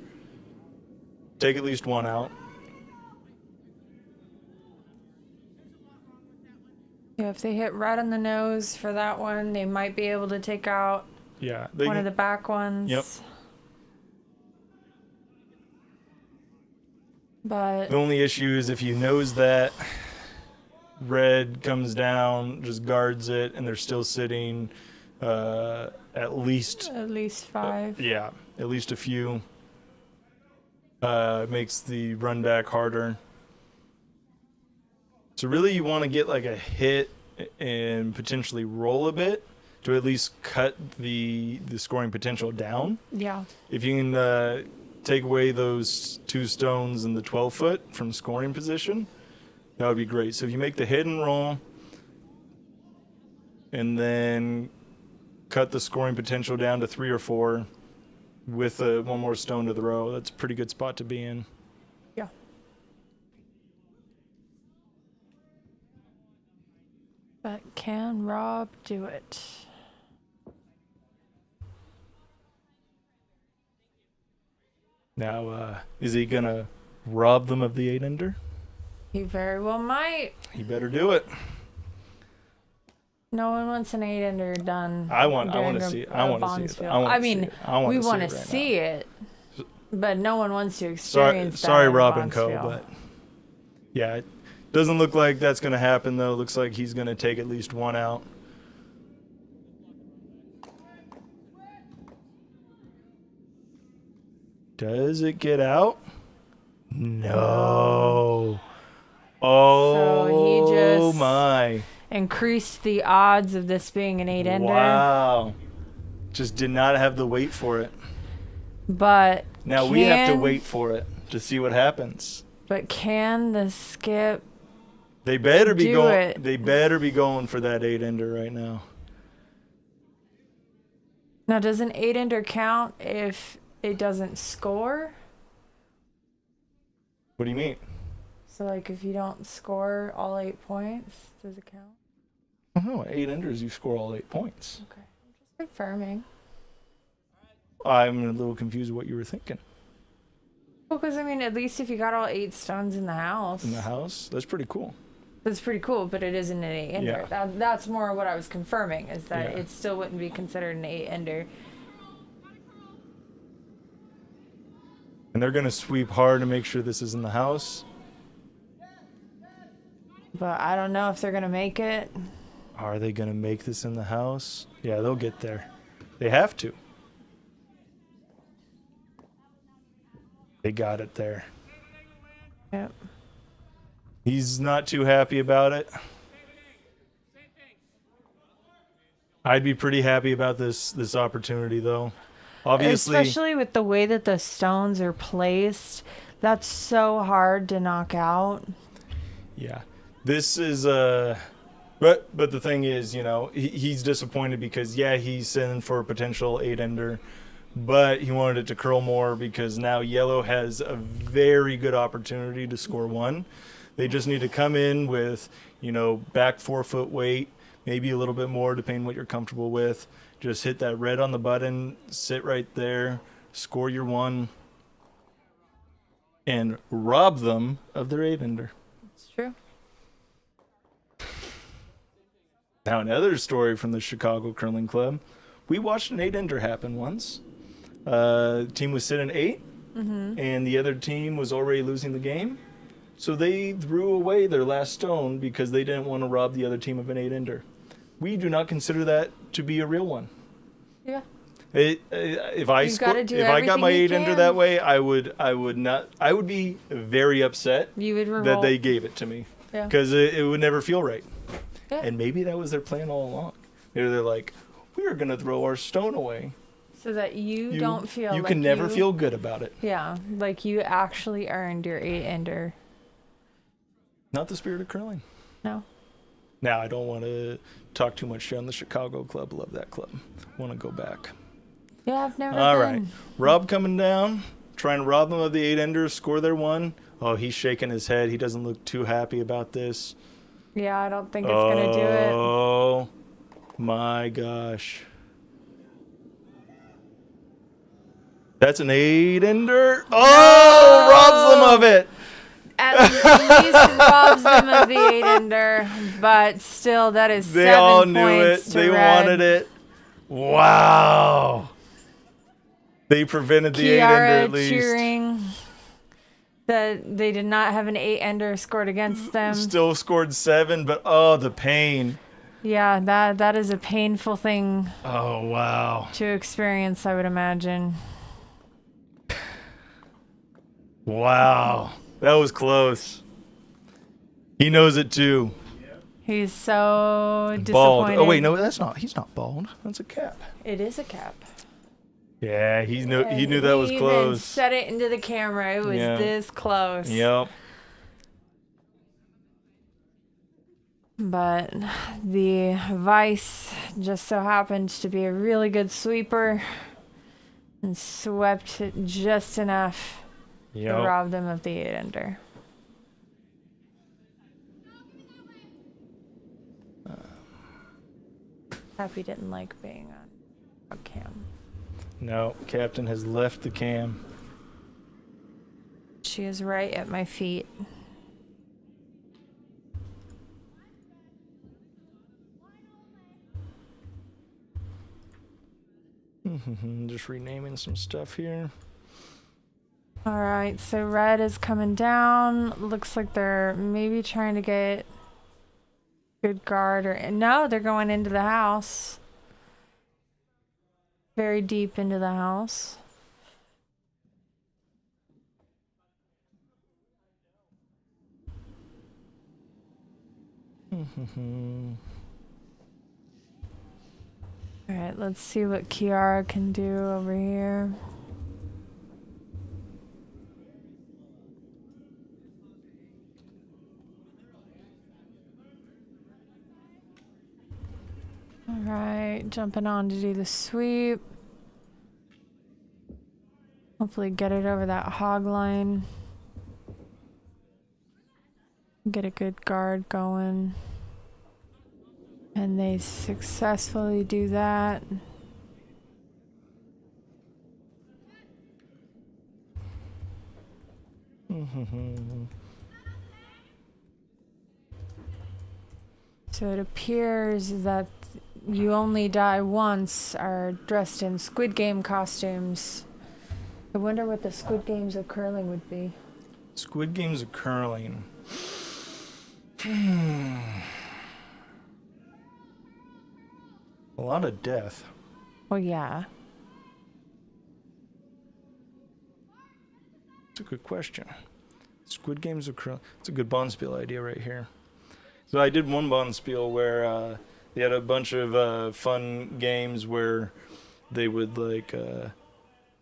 take at least 1 out. Yeah, if they hit right on the nose for that one, they might be able to take out Yeah, one of the back ones. Yep. But The only issue is if you nose that, red comes down, just guards it, and they're still sitting at least 5. yeah, at least a few. Makes the run back harder. So really you want to get like a hit and potentially roll a bit to at least cut the scoring potential down. Yeah. If you can take away those 2 stones and the 12-foot from scoring position, that would be great. So if you make the hit and roll and then cut the scoring potential down to 3 or 4 with 1 more stone to the row, that's a pretty good spot to be in. Yeah. But can Rob do it? Now, is he going to rob them of the 8-ender? He very well might. He better do it. No one wants an 8-ender done. I want during to a- see it. a I want to see it. Bonspiel. I want I to see mean, it. I want we to see want it to right see now. it, but no one wants to Sorry, experience that. sorry, in Rob and Co. Bonspiel. But yeah, it doesn't look like that's going to happen though. Looks like he's going to take at least 1 out. Does it get out? No. Oh So he just my! increased the odds of this being an 8-ender. Wow! Just did not have the weight for it. But Now we have to can- wait for it to see what happens. But can the skip? They better be Do going. it. They better be going for that 8-ender right now. Now, does an 8-ender count if it doesn't score? What do you mean? So, like, if you don't score all 8 points, does it count? Oh, 8-enders, you score all 8 points. Okay, I'm just confirming. I'm a little confused what you were thinking. Well, because I mean, at least if you got all 8 stones in the house, In the house, that's pretty cool. that's pretty cool. But it isn't an 8-ender. Yeah. That's more what I was confirming, is that Yeah. it still wouldn't be considered an 8-ender. And they're gonna sweep hard to make sure this is in the house. But I don't know if they're gonna make it. Are they gonna make this in the house? Yeah, they'll get there. They have to. They got it there. Yep. He's not too happy about it. I'd be pretty happy about this opportunity, though. Obviously, Especially with the way that the stones are placed, that's so hard to knock out. yeah. This is but the thing is, you know, he's disappointed because yeah, he's in for a potential 8-ender, but he wanted it to curl more because now yellow has a very good opportunity to score 1. They just need to come in with, you know, back 4-foot weight, maybe a little bit more depending what you're comfortable with. Just hit that red on the button, sit right there, score your 1, and rob them of their 8-ender. It's true. Now, another story from the Chicago Curling Club. We watched an 8-ender happen once. Team was sitting 8, and the other team was already losing the game. So they threw away their last stone because they didn't want to rob the other team of an 8-ender. We do not consider that to be a real one. Yeah. If I got my 8-ender that way, I would be very upset You would that revolt. they gave it to me Yeah. because it would never feel right. Yeah. And maybe that was their plan all along. Maybe they're like, we are going to throw our stone away. So that you don't feel You like can never feel good about it. Yeah, like you actually earned your 8-ender. Not the spirit of curling. No. Now, I don't want to talk too much shit on the Chicago club. Love that club. Want to go back. Yeah, I've never All been. right. Rob coming down, trying to rob them of the 8-enders, score their 1. Oh, he's shaking his head. He doesn't look too happy about this. Yeah, I don't think it's going to do it. Oh, my gosh. That's an 8-ender. Oh, robs them of it. At least robs them of the 8-ender, but still, that is They 7 all knew it. points to They red. wanted it. Wow. They prevented the 8-ender at least. cheering that they did not have an 8-ender scored against them. Still scored 7, but oh, the pain. Yeah, that is a painful thing Oh, wow. to experience, I would imagine. Wow. That was close. He knows it too. He's so disappointed. Bald. Oh, wait, no, that's not. He's not bald. That's a cap. It is a cap. Yeah, he knew And that was he even close. said it into the camera. It was Yeah. this close. Yep. But the Vice just so happened to be a really good sweeper and swept it just enough to Yep. rob them of the 8-ender. Happy didn't like being on cam. No, Captain has left the cam. She is right at my feet. Just renaming some stuff here. All right, so red is coming down. Looks like they're maybe trying to get good guard or no, they're going into the house. Very deep into the house. All right, let's see what Kiara can do over here. All right, jumping on to do the sweep. Hopefully get it over that hog line. Get a good guard going. And they successfully do that. So it appears that You Only Die Once are dressed in Squid Game costumes. I wonder what the Squid Games of curling would be. Squid Games of curling. A lot of death. Well, yeah. That's a good question. Squid Games or curling? It's a good Bonspiel idea right here. So I did one Bonspiel where they had a bunch of fun games where they would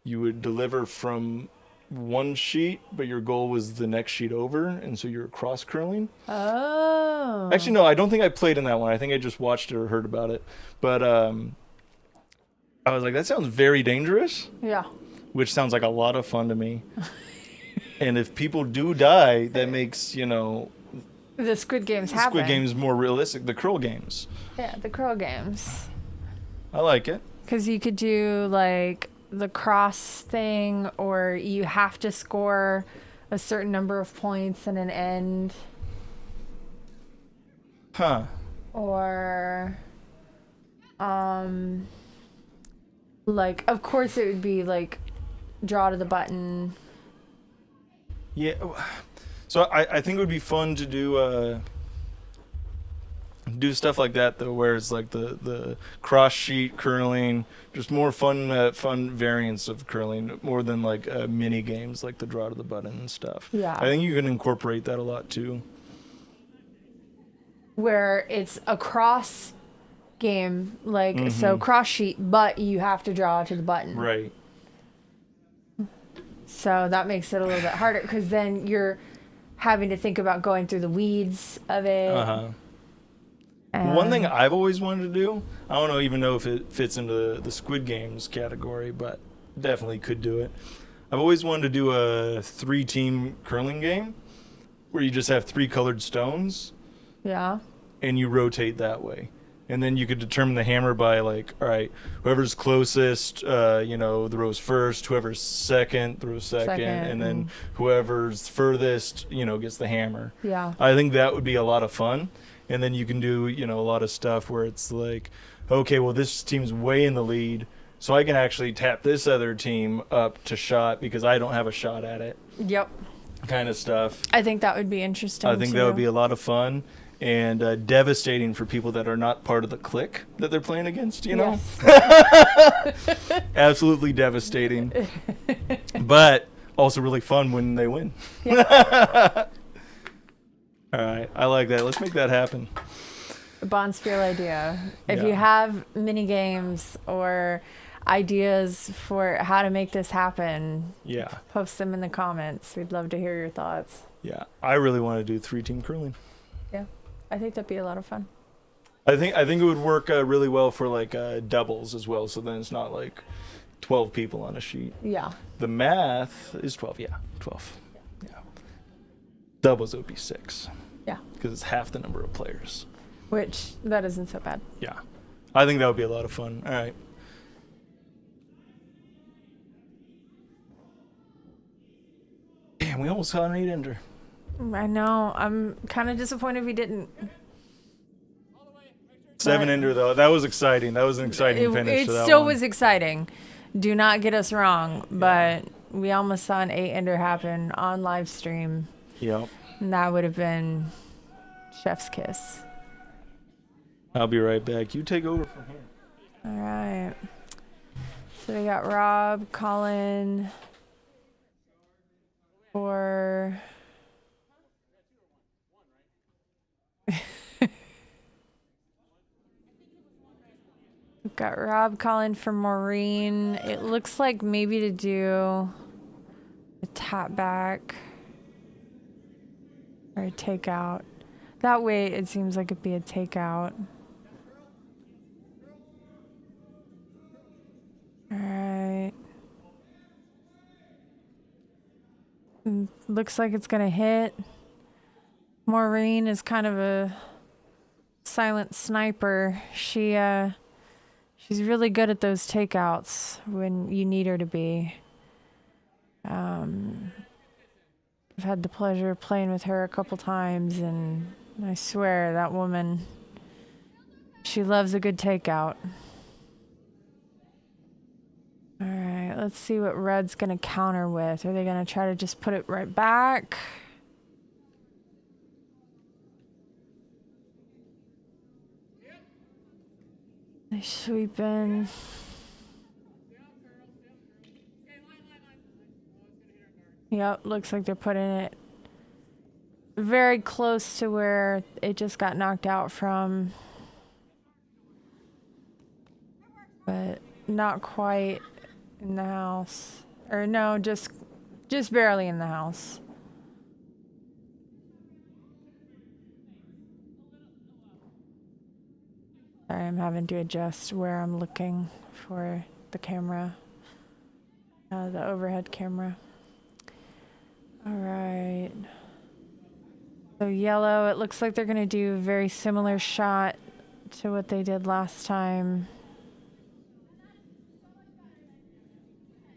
you would deliver from one sheet, but your goal was the next sheet over, and so you're cross curling. Oh. Actually, no, I don't think I played in that one. I think I just watched it or heard about it. But I was like, that sounds very dangerous. Yeah. Which sounds like a lot of fun to me. And if people do die, that makes, the Squid Games happen. Squid Games more realistic. The curl games. Yeah, the curl games. I like it. Because you could do like the cross thing, or you have to score a certain number of points in an end. Huh. Or, like, of course it would be like draw to the button. Yeah. So I think it would be fun to do stuff like that though, where it's like the cross sheet curling, just more fun variants of curling, more than like mini games like the draw to the button and stuff. Yeah. I think you can incorporate that a lot too. Where it's a cross game, like, so cross sheet, but you have to draw to the button. Right. So that makes it a little bit harder, because then you're having to think about going through the weeds of it. Uh-huh. And One thing I've always wanted to do, I don't even know if it fits into the Squid Games category, but definitely could do it. I've always wanted to do a 3-team curling game where you just have 3 colored stones Yeah. and you rotate that way. And then you could determine the hammer by like, all right, whoever's closest, throws first, whoever's second throws second, and then whoever's furthest, gets the hammer. Yeah. I think that would be a lot of fun. And then you can do, a lot of stuff where it's like, okay, well, this team's way in the lead, so I can actually tap this other team up to shot because I don't have a shot at it. Yep. Kind of stuff. I think that would be interesting. I think that would be a lot of fun and devastating for people that are not part of the clique that they're playing against, Yes. Absolutely devastating. But also really fun when they win. Yeah. All right, I like that. Let's make that happen. A Bonspiel idea. If Yeah. you have mini games or ideas for how to make this happen, Yeah, post them in the comments. We'd love to hear your thoughts. yeah. I really want to do 3-team curling. Yeah, I think that'd be a lot of fun. I think it would work really well for like doubles as well. So then it's not like 12 people on a sheet. Yeah. The math is 12. Yeah, 12. Yeah. Doubles it would be 6. Yeah. Because it's half the number of players. Which, that isn't so bad. Yeah. I think that would be a lot of fun. All right. Damn, we almost got an 8-ender. I know. I'm kind of disappointed we didn't. 7-ender though. That was exciting. That was an exciting finish It to that still one. was exciting. Do not get us wrong, but we almost saw an 8-ender happen on live stream. Yep. And that would have been chef's kiss. I'll be right back. You take over from here. All right. So we got Rob, Colin, for we've got Rob, Colin for Maureen. It looks like maybe to do a tap back or a takeout. That way it seems like it'd be a takeout. Alright. Looks like it's gonna hit. Maureen is kind of a silent sniper. She's really good at those takeouts when you need her to be. I've had the pleasure of playing with her a couple times, and I swear that woman, she loves a good takeout. All right, let's see what Red's going to counter with. Are they going to try to just put it right back? They sweep in. Yep, looks like they're putting it very close to where it just got knocked out from. But not quite in the house. Or no, just barely in the house. Sorry, I'm having to adjust where I'm looking for the camera. The overhead camera. All right. So yellow, it looks like they're going to do a very similar shot to what they did last time.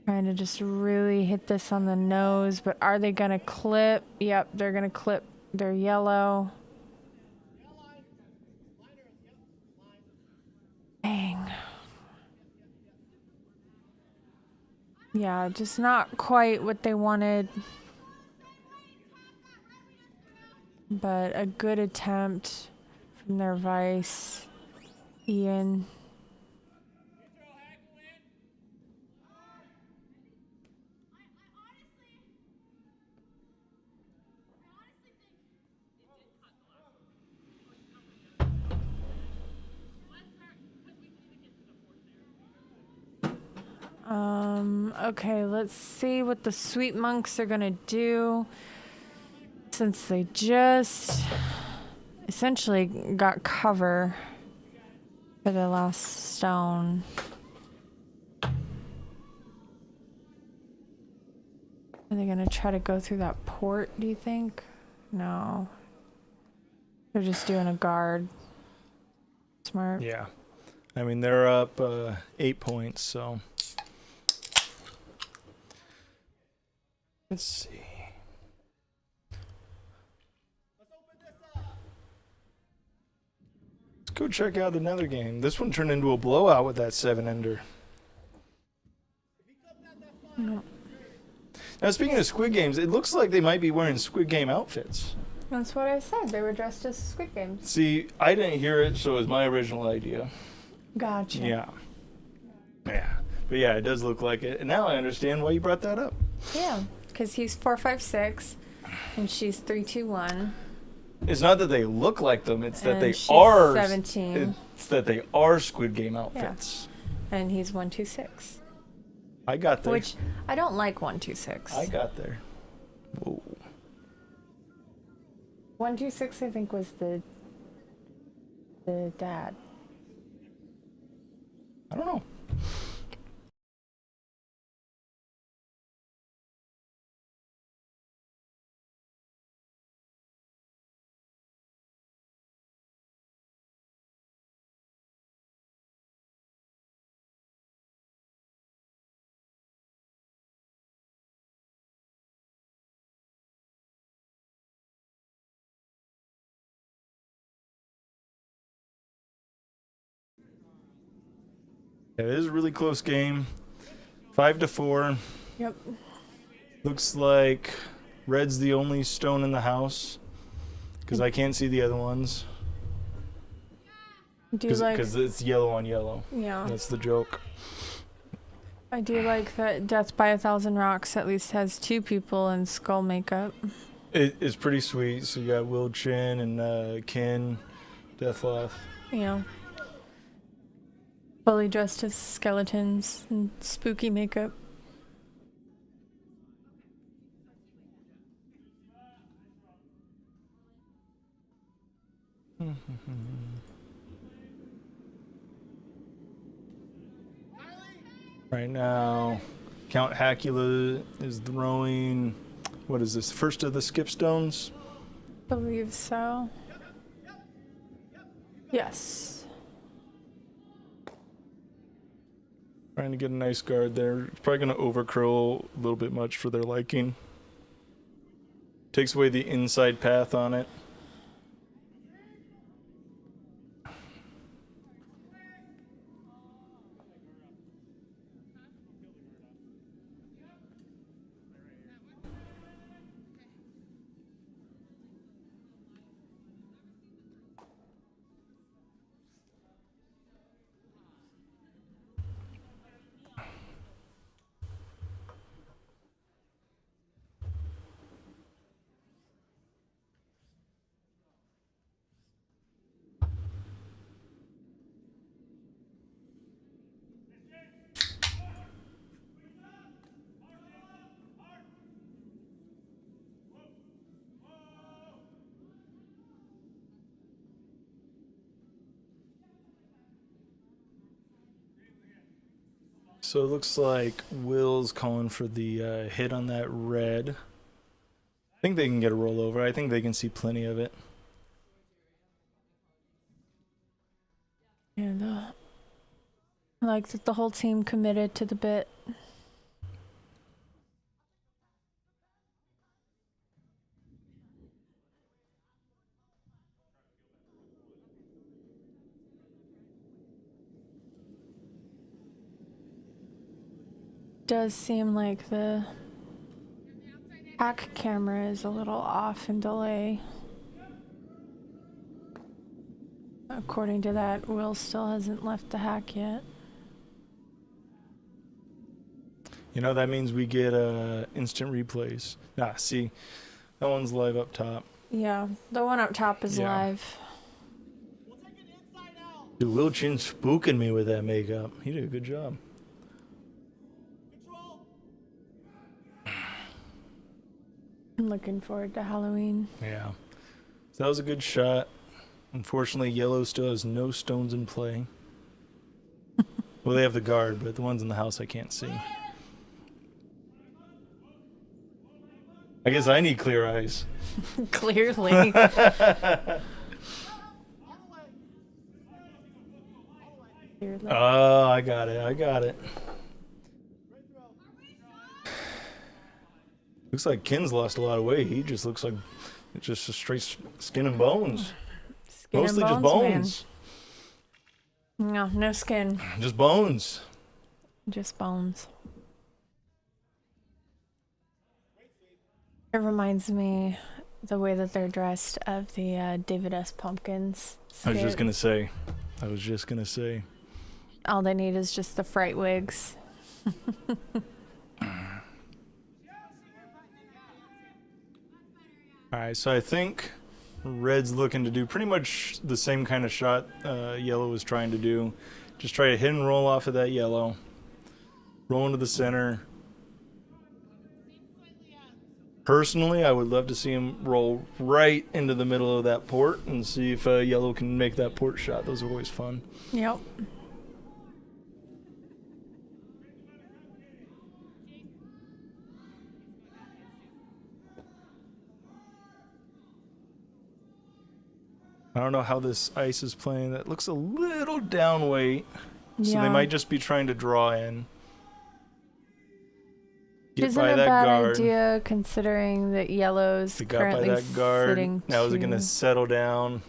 Trying to just really hit this on the nose, but are they going to clip? Yep, they're going to clip their yellow. Dang. Yeah, just not quite what they wanted. But a good attempt from their vice, Ian. Okay, let's see what the Sweet Monks are gonna do. Since they just essentially got cover for the last stone. Are they gonna try to go through that port, do you think? No. They're just doing a guard. Smart. Yeah. I mean, they're up 8 points, so. Let's see. Let's go check out another game. This one turned into a blowout with that 7-ender. No. Now, speaking of Squid Games, it looks like they might be wearing Squid Game outfits. That's what I said. They were dressed as Squid Games. See, I didn't hear it, so it was my original idea. Gotcha. Yeah. Yeah. But yeah, it does look like it. And now I understand why you brought that up. Yeah, because he's 456 and she's 321. It's not that they look like them, it's that And they she's are 17. It's that they are Squid Game outfits. And he's 126. I got there. Which I don't like 126. I got there. Whoa. 126 I think was the dad. I don't know. Yeah, it is a really close game. 5-4. Yep. Looks like red's the only stone in the house because I can't see the other ones. Do you like? Because it's yellow on yellow. Yeah. That's the joke. I do like that Death by a Thousand Rocks at least has 2 people in skull makeup. It's pretty sweet. So you got Will Chin and Ken Deathloff. Yeah. Fully dressed as skeletons and spooky makeup. Right now, Count Hacula is throwing, what is this, first of the skip stones? Believe so. Yes. Trying to get a nice guard there. It's probably going to overcurl a little bit much for their liking. Takes away the inside path on it. So it looks like Will's calling for the hit on that red. I think they can get a rollover. I think they can see plenty of it. Yeah, I like that the whole team committed to the bit. Does seem like the hack camera is a little off in delay. According to that, Will still hasn't left the hack yet. You know, that means we get instant replays. Ah, see, that one's live up top. Yeah, the one up top is Yeah. live. We'll take it inside out. Dude, Will Chin spooking me with that makeup. He did a good job. Control. I'm looking forward to Halloween. Yeah. So that was a good shot. Unfortunately, yellow still has no stones in play. Well, they have the guard, but the ones in the house I can't see. I guess I need clear eyes. Clearly. Clearly. Oh, I got it. I got it. Looks like Ken's lost a lot of weight. He just looks like it's just a straight skin and bones. Skin and Mostly just bones, man. bones. No, no skin. Just bones. Just bones. It reminds me the way that they're dressed of the David S. Pumpkins. I was just skit. gonna say. All they need is just the fright wigs. Alright, so I think Red's looking to do pretty much the same kind of shot Yellow was trying to do. Just try to hit and roll off of that yellow. Roll into the center. Personally, I would love to see him roll right into the middle of that port and see if Yellow can make that port shot. Those are always fun. Yep. I don't know how this ice is playing. That looks a little down weight. So Yeah. they might just be trying to draw in. Get Isn't by a that bad guard. idea considering that yellow's They got by currently that guard. sitting Now is it going to two. settle down?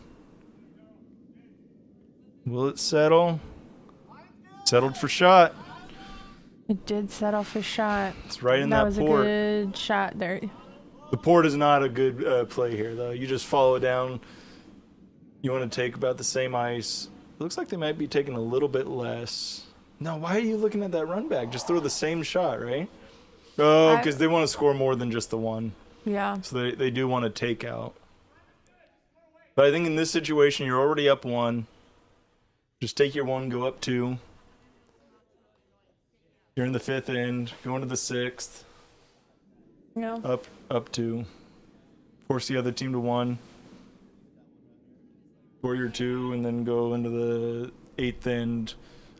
Will it settle? Settled for shot. It did set off a shot. It's right in that that was port. a good shot there. The port is not a good play here, though. You just follow it down. You want to take about the same ice. It looks like they might be taking a little bit less. No, why are you looking at that run back? Just throw the same shot, right? Oh, because they want to score more than just the one. Yeah. So they do want to take out. But I think in this situation, you're already up one. Just take your one, go up two. You're in the fifth end, go into the sixth. No. Up two. Force the other team to one. Score your two, and then go into the eighth end,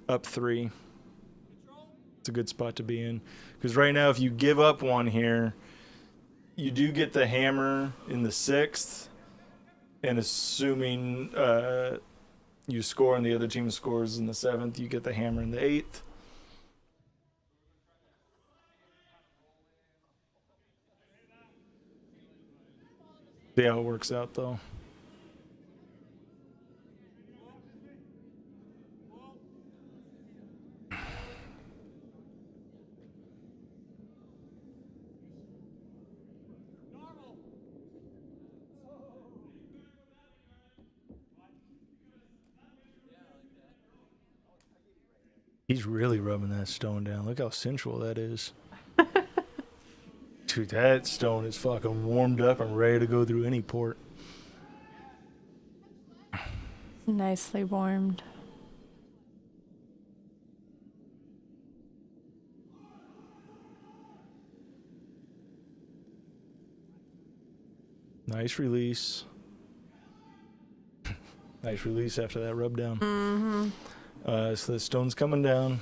up three. It's a good spot to be in. Because right now, if you give up one here, you do get the hammer in the sixth. And assuming you score and the other team scores in the seventh, you get the hammer in the eighth. See how it works out, though. He's really rubbing that stone down. Look how sensual that is. Dude, that stone is fucking warmed up and ready to go through any port. Nicely warmed. Nice release. Nice release after that rub down. Mm-hmm. So the stone's coming down.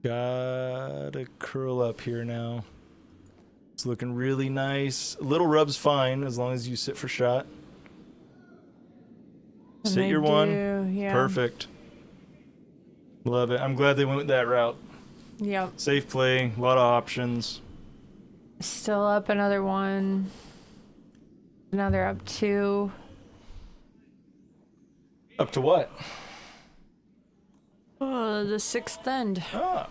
Gotta curl up here now. It's looking really nice. A little rub's fine as long as you sit for shot. And Sit they your one. do, yeah. Perfect. Love it. I'm glad they went that route. Yep. Safe play, a lot of options. Still up another one. Now they're up 2. Up to what? Oh, the 6th end. Oh.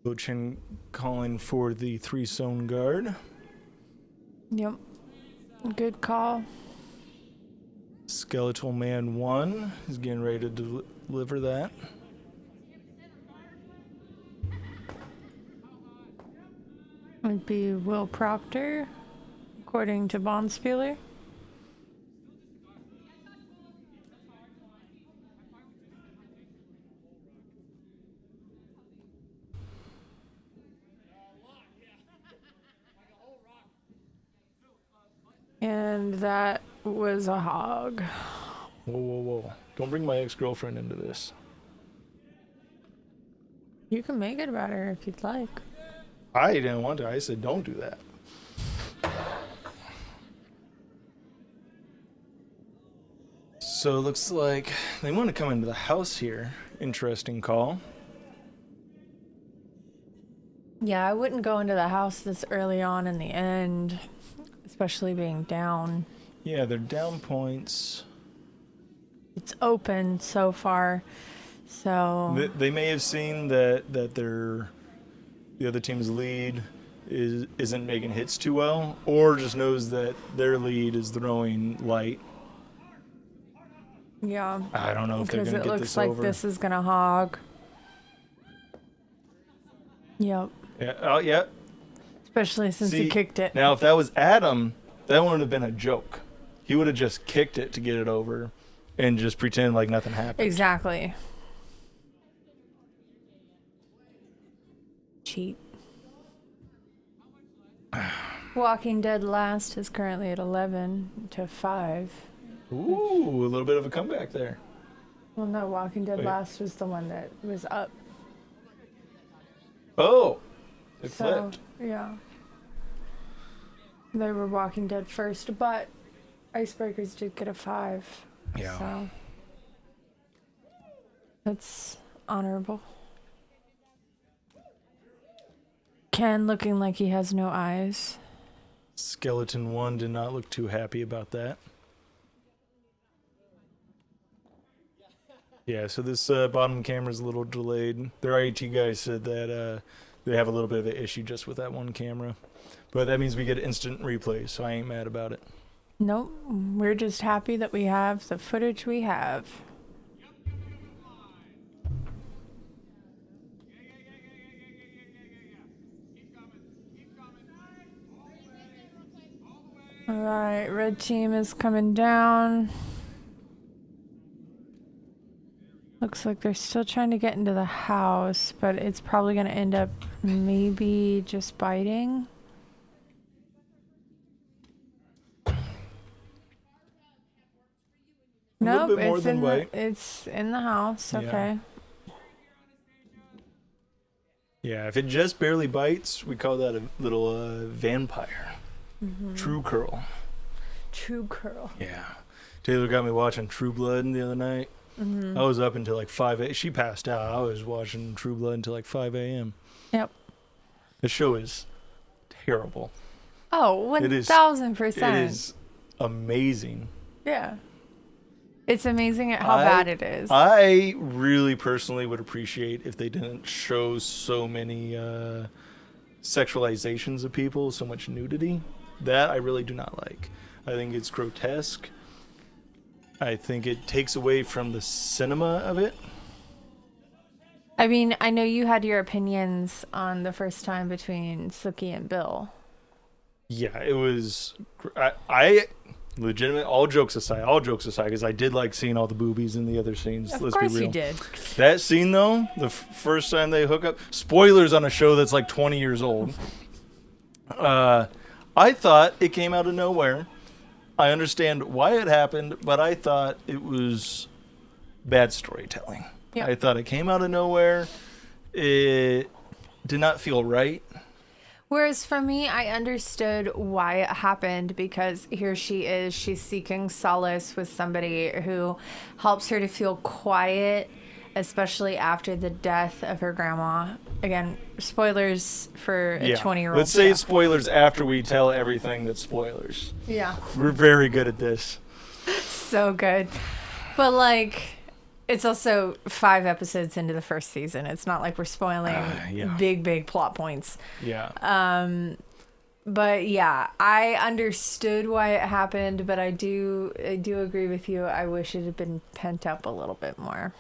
Bochin calling for the 3-zone guard. Yep. Good call. Skeletal Man 1 is getting ready to deliver that. Would be Will Proctor, according to Bonspieler. And that was a hog. Whoa, whoa, whoa. Don't bring my ex-girlfriend into this. You can make it about her if you'd like. I didn't want to. I said don't do that. So it looks like they want to come into the house here. Interesting call. Yeah, I wouldn't go into the house this early on in the end, especially being down. Yeah, they're down points. It's open so far, so They may have seen that the other team's lead isn't making hits too well, or just knows that their lead is throwing light. yeah. I don't know if they're Because going it to get looks this like over. this is gonna hog. Yep. Yeah. Oh, yeah. Especially since he See, kicked it. Now, if that was Adam, that wouldn't have been a joke. He would have just kicked it to get it over and just pretend like nothing happened. Exactly. Cheat. Walking Dead Last is currently at 11-5. Ooh, a little bit of a comeback there. Well, no, Walking Dead Wait. Last was the one that was up. Oh, it So, flipped. yeah. They were Walking Dead first, but Icebreakers did get a 5. Yeah. So that's honorable. Ken looking like he has no eyes. Skeleton 1 did not look too happy about that. Yeah, so this bottom camera's a little delayed. Their IT guy said that they have a little bit of an issue just with that one camera. But that means we get instant replay, so I ain't mad about it. Nope. We're just happy that we have the footage we have. Alright, red team is coming down. Looks like they're still trying to get into the house, but it's probably going to end up maybe just biting. little Nope, bit more it's than in bite. it's in the house. Yeah. Okay. Yeah, if it just barely bites, we call that a little vampire. True curl. True curl. Yeah. Taylor got me watching True Blood the other night. I was up until like 5 a.m. She passed out. I was watching True Blood until like 5 a.m. Yep. The show is terrible. Oh, It is- 1000%. It is amazing. Yeah. It's amazing at how bad it is. I really personally would appreciate if they didn't show so many sexualizations of people, so much nudity. That I really do not like. I think it's grotesque. I think it takes away from the cinema of it. I mean, I know you had your opinions on the first time between Sookie and Bill. Yeah, it was. I Legitimate, all jokes aside, because I did like seeing all the boobies in the other scenes. Of Let's course be real. you did. That scene, though, the first time they hook up, spoilers on a show that's like 20 years old. I thought it came out of nowhere. I understand why it happened, but I thought it was bad storytelling. Yep. I thought it came out of nowhere. It did not feel right. Whereas for me, I understood why it happened because here she is. She's seeking solace with somebody who helps her to feel quiet, especially after the death of her grandma. Again, spoilers for a 20-year-old. Let's say it's spoilers after we tell everything that's spoilers. Yeah. We're very good at this. So good. But, like, it's also 5 episodes into the first season. It's not like we're spoiling big plot points. Yeah. But yeah, I understood why it happened, but I do agree with you. I wish it had been pent up a little bit more.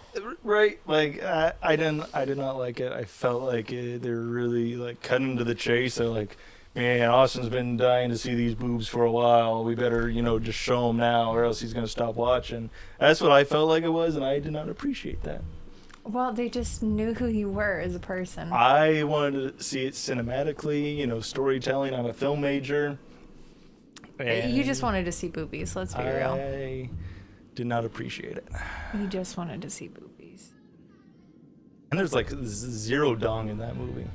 Right, like I did not like it. I felt like they're really like cutting to the chase. They're like, man, Austin's been dying to see these boobs for a while. We better, just show him now, or else he's gonna stop watching. That's what I felt like it was, and I did not appreciate that. Well, they just knew who you were as a person. I wanted to see it cinematically, storytelling. I'm a film major. You just wanted to see boobies, let's be real. I did not appreciate it. You just wanted to see boobies. And there's like zero dong in that movie.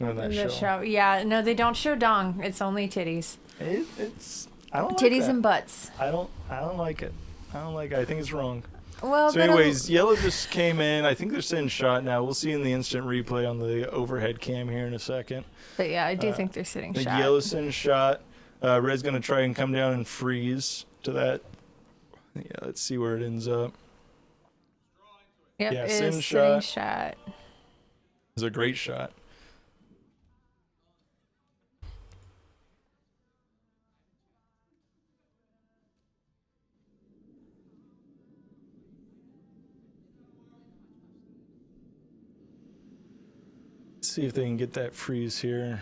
Or in that show. Yeah, no, they don't show dong. It's only titties. It's I don't like titties that. and butts. I don't like it. I think it's wrong. Well, so anyways, Yellow just came in. I think they're sitting shot now. We'll see in the instant replay on the overhead cam here in a second. But yeah, I do think they're sitting shot. shot. Yellow's sitting shot. Red's going to try and come down and freeze to that. Yeah, let's see where it ends up. Yep, yeah, it sitting is sitting shot. It's a great shot. See if they can get that freeze here.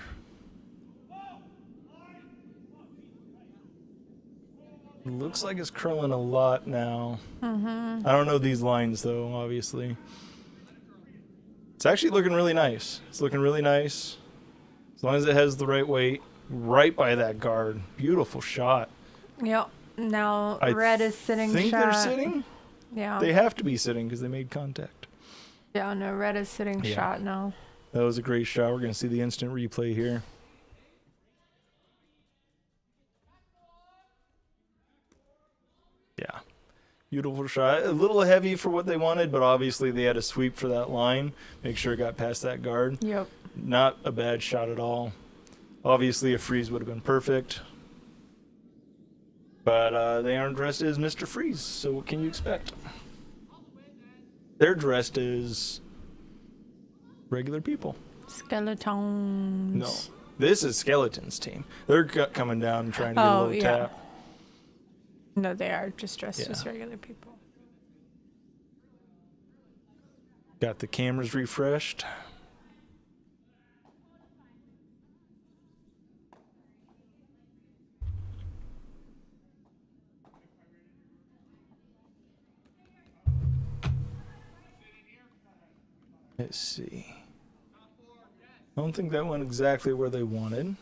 It looks like it's curling a lot now. I don't know these lines though, obviously. It's actually looking really nice. It's looking really nice. As long as it has the right weight, right by that guard. Beautiful shot. Yep. Now Red is sitting shot. I think they're sitting. Yeah. They have to be sitting because they made contact. Yeah, no, Red is sitting shot now. That was a great shot. We're going to see the instant replay here. Yeah. Beautiful shot. A little heavy for what they wanted, but obviously they had a sweep for that line. Make sure it got past that guard. Yep. Not a bad shot at all. Obviously a freeze would have been perfect. But they aren't dressed as Mr. Freeze, so what can you expect? They're dressed as regular people. Skeletons. No. This is Skeleton's team. They're coming down and trying to get a little tap. No, they are just dressed as regular people. Got the cameras refreshed. Let's see. I don't think that went exactly where they wanted.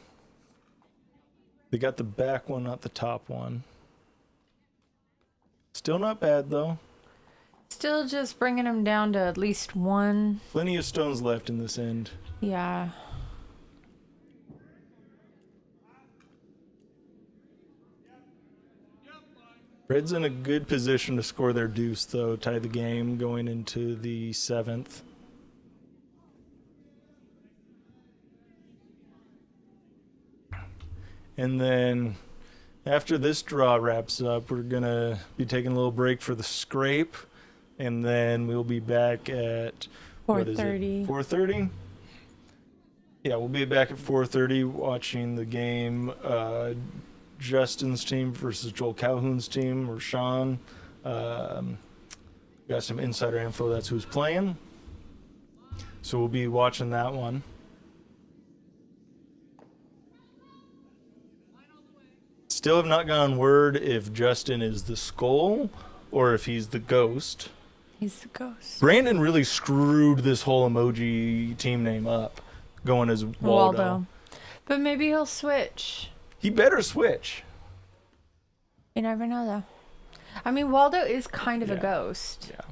They got the back one, not the top one. Still not bad, though. Still just bringing them down to at least one. Plenty of stones left in this end. Yeah. Red's in a good position to score their deuce, though, tie the game going into the 7th. And then after this draw wraps up, we're going to be taking a little break for the scrape. And then we'll be back at 4:30. 4:30? Yeah, we'll be back at 4:30 watching the game. Justin's team versus Joel Calhoun's team, or Sean. Got some insider info. That's who's playing. So we'll be watching that one. still have not gotten word if Justin is the skull or if he's the ghost. He's the ghost. Brandon really screwed this whole emoji team name up, going as Waldo. But maybe he'll switch. He better switch. You never know, though. I mean, Waldo is kind of a Yeah. ghost. Yeah.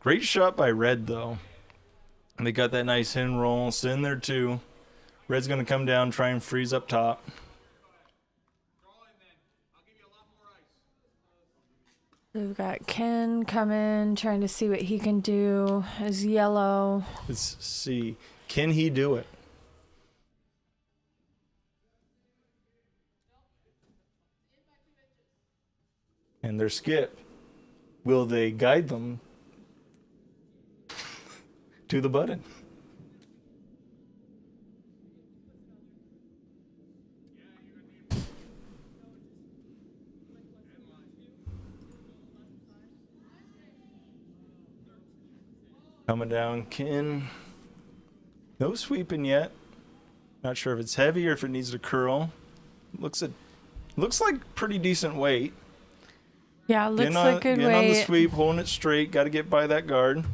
Great shot by Red, though. And they got that nice hit and roll. Sitting there, too. Red's going to come down, try and freeze up top. We've got Ken coming, trying to see what he can do as yellow. Let's see. Can he do it? And their skip. Will they guide them to the button? Coming down, Ken. No sweeping yet. Not sure if it's heavy or if it needs to curl. Looks like pretty decent weight. Yeah, looks like good getting on the weight. sweep, holding it straight. Got to get by that guard.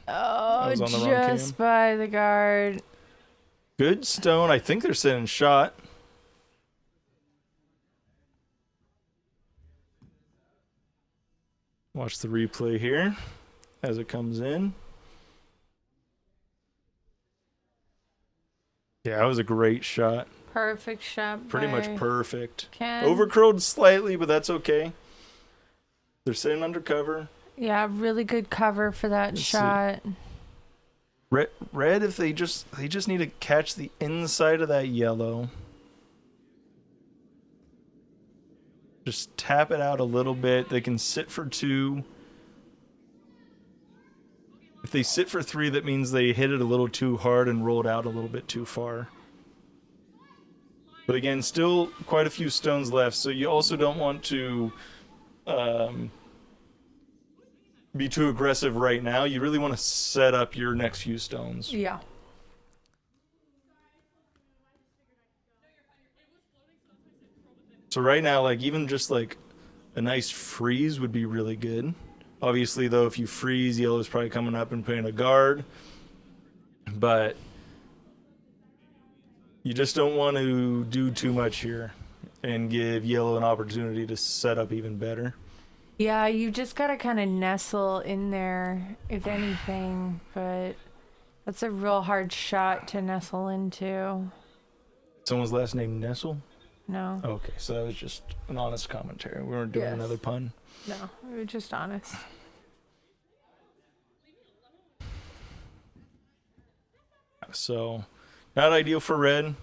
Oh, was on the wrong cam. just by the guard. Good stone. I think they're sending shot. Watch the replay here as it comes in. Yeah, that was a great shot. Perfect shot. Pretty by much perfect. Ken. Overcurled slightly, but that's okay. They're sitting under cover. Yeah, really good cover for that Let's see. shot. Red, if they just need to catch the inside of that yellow. Just tap it out a little bit. They can sit for 2. If they sit for 3, that means they hit it a little too hard and rolled out a little bit too far. But again, still quite a few stones left, so you also don't want to be too aggressive right now. You really want to set up your next few stones. Yeah. So right now, like even just like a nice freeze would be really good. Obviously, though, if you freeze, yellow's probably coming up and putting a guard. But you just don't want to do too much here and give yellow an opportunity to set up even better. Yeah, you just gotta kind of nestle in there, if anything. But that's a real hard shot to nestle into. Someone's last name Nestle? No. Okay, so that was just an honest commentary. We weren't doing Yes. another pun. No, we were just honest. So, not ideal for red.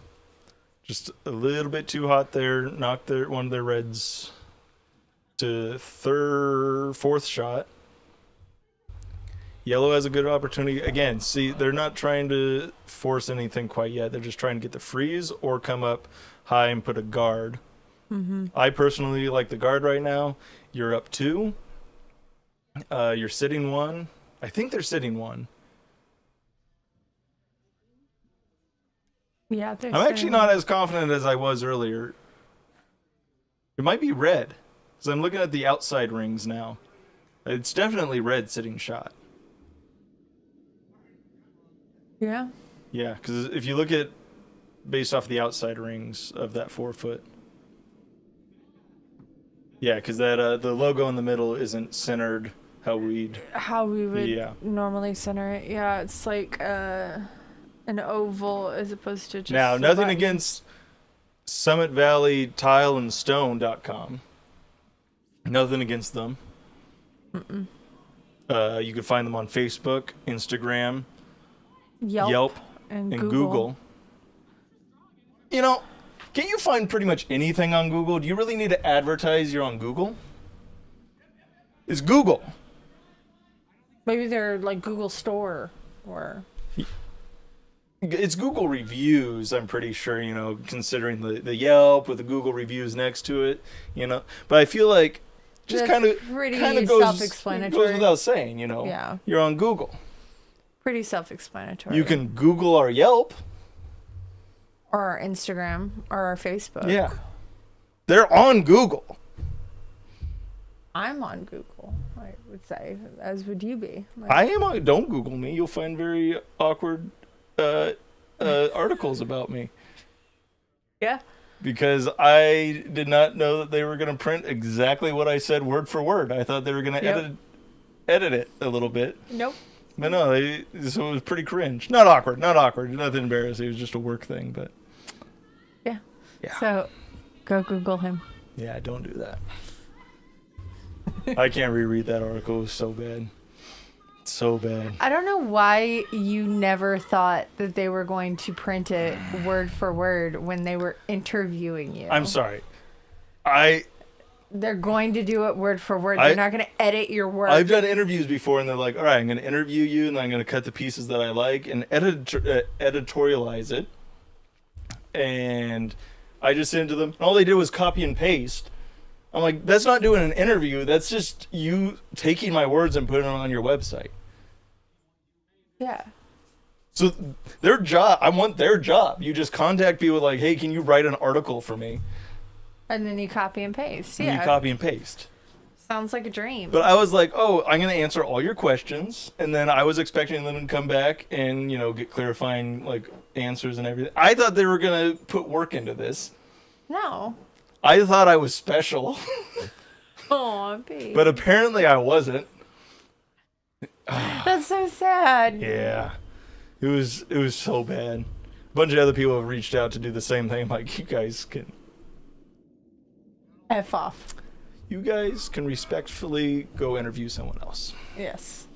Just a little bit too hot there. Knocked one of their reds to fourth shot. Yellow has a good opportunity. Again, see, they're not trying to force anything quite yet. They're just trying to get the freeze or come up high and put a guard. Mm-hmm. I personally like the guard right now. You're up 2. You're sitting 1. I think they're sitting 1. Yeah, I'm actually not as confident as I was earlier. It might be red, because I'm looking at the outside rings now. It's definitely red sitting shot. Yeah. Yeah, because if you look at based off the outside rings of that 4 foot. Yeah, because that the logo in the middle isn't centered how we would normally center it. Yeah, it's like an oval as opposed to just now a nothing button. against Summit Valley Tile and Stone.com. Nothing against them. Mm-mm. You can find them on Facebook, Instagram, Yelp and Google. You know, can you find pretty much anything on Google? Do you really need to advertise you're on Google? It's Google. Maybe they're like Google Store or... It's Google reviews, I'm pretty sure, you know, considering the Yelp with the Google reviews next to it, you know. But I feel like just kind of goes self-explanatory. without saying, you know. Yeah. You're on Google. Pretty self-explanatory. You can Google our Yelp. Or our Instagram or our Facebook. Yeah. They're on Google. I'm on Google, I would say, as would you be. Like, I am on. Don't Google me. You'll find very awkward articles about me. yeah. Because I did not know that they were going to print exactly what I said word for word. I thought they were going to edit it a little bit. Nope. But no, so it was pretty cringe. Not awkward. Nothing embarrassing. It was just a work thing. But Yeah. Yeah. So, go Google him. yeah, don't do that. I can't reread that article. It was so bad. So bad. I don't know why you never thought that they were going to print it word for word when they were interviewing you. I'm sorry. They're going to do it word for word. They're not going to edit your work. I've done interviews before, and they're like, all right, I'm going to interview you, and I'm going to cut the pieces that I like and editorialize it. And I just sent it to them. And all they did was copy and paste. I'm like, that's not doing an interview. That's just you taking my words and putting them on your website. Yeah. So their job, I want their job. You just contact people like, hey, can you write an article for me? And then you copy and paste. And Yeah. you copy and paste. Sounds like a dream. But I was like, oh, I'm going to answer all your questions. And then I was expecting them to come back and, get clarifying like answers and everything. I thought they were going to put work into this. No. I thought I was special. Oh, babe. But apparently I wasn't. That's so sad. Yeah. It was so bad. A bunch of other people have reached out to do the same thing. I'm like, you guys can F off. You guys can respectfully go interview someone else. Yes.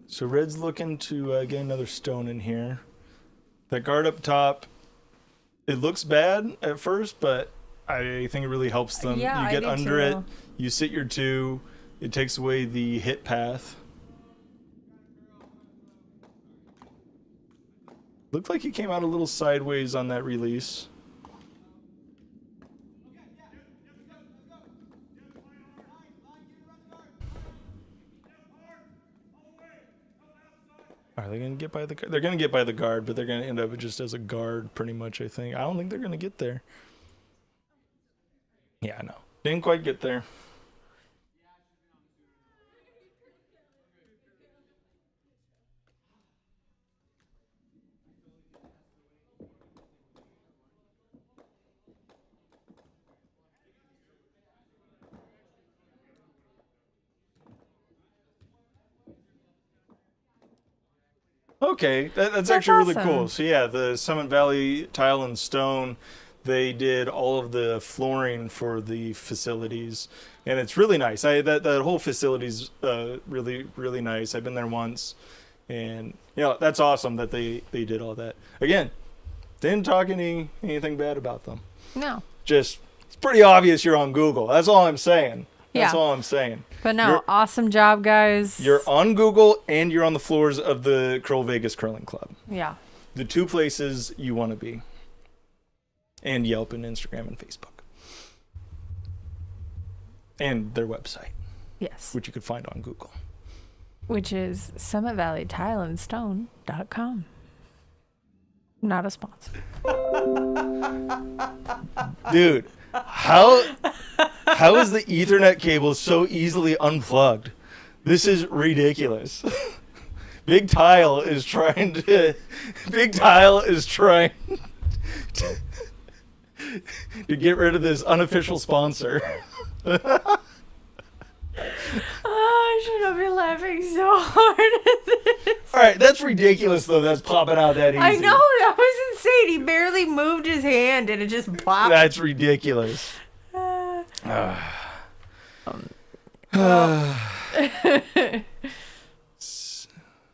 So Red's looking to get another stone in here. That guard up top, it looks bad at first, but I think it really helps them. Yeah, you I get do under it, too. you sit your 2, it takes away the hit path. Looked like he came out a little sideways on that release. Are they going to get by the guard? They're going to get by the guard, but they're going to end up just as a guard pretty much, I think. I don't think they're going to get there. Yeah, no. Didn't quite get there. Okay, that's actually really awesome. cool. So yeah, the Summit Valley Tile and Stone, they did all of the flooring for the facilities, and it's really nice. That whole facility's really nice. I've been there once, and that's awesome that they did all that. Again, didn't talk anything bad about them. No. Just it's pretty obvious you're on Google. That's all I'm saying. That's Yeah. all I'm saying. But no, awesome job, guys. You're on Google and you're on the floors of the Curl Vegas Curling Club. Yeah. The 2 places you want to be. And Yelp and Instagram and Facebook. And their website, Yes. which you could find on Google. Which is SummitValleyTileandStone.com. Not a sponsor. Dude, how is the Ethernet cable so easily unplugged? This is ridiculous. Big Tile is trying to get rid of this unofficial sponsor. Oh, I should not be laughing so hard at this. All right, that's ridiculous though. That's popping out that easy. I know, that was insane. He barely moved his hand and it just popped. That's ridiculous.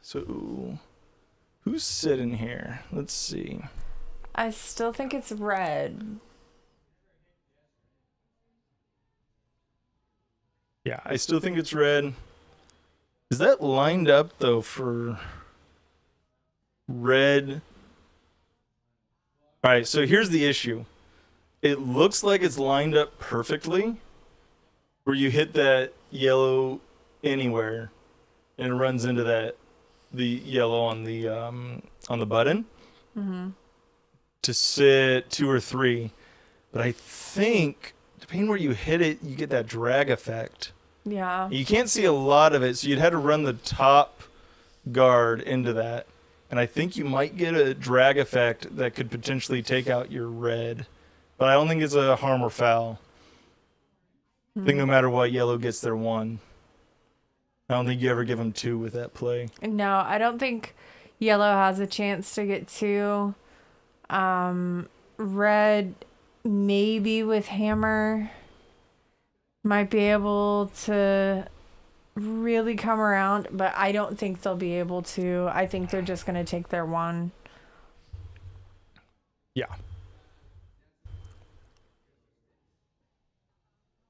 So, who's sitting here? Let's see. I still think it's red. Yeah, I still think it's red. Is that lined up though for red? All right, so here's the issue. It looks like it's lined up perfectly where you hit that yellow anywhere and it runs into the yellow on the button. Mm-hmm. to sit 2 or 3. But I think, depending where you hit it, you get that drag effect. Yeah. You can't see a lot of it, so you'd have to run the top guard into that. And I think you might get a drag effect that could potentially take out your red. But I don't think it's a harm or foul. I think no matter what, yellow gets their 1. I don't think you ever give them 2 with that play. No, I don't think yellow has a chance to get 2. Red, maybe with hammer, might be able to really come around, but I don't think they'll be able to. I think they're just going to take their 1. Yeah.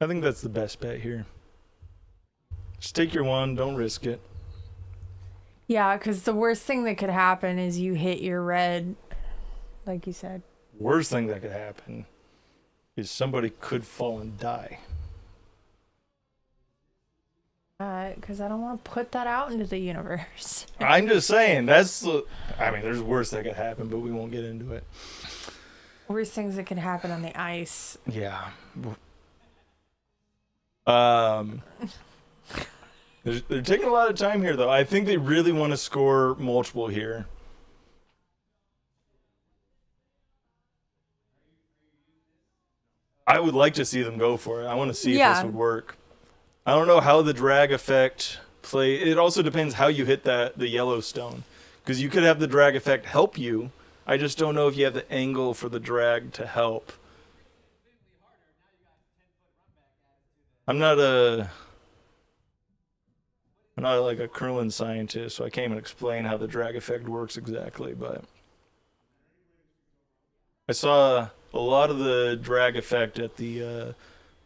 I think that's the best bet here. Just take your 1, don't risk it. Yeah, because the worst thing that could happen is you hit your red, like you said. Worst thing that could happen is somebody could fall and die. Because I don't want to put that out into the universe. I'm just saying, there's worse that could happen, but we won't get into it. Worst things that could happen on the ice. Yeah. They're taking a lot of time here, though. I think they really want to score multiple here. I would like to see them go for it. I want to see if this would work. I don't know how the drag effect play. It also depends how you hit the Yellowstone, because you could have the drag effect help you. I just don't know if you have the angle for the drag to help. I'm not like a curling scientist, so I can't even explain how the drag effect works exactly, but I saw a lot of the drag effect at the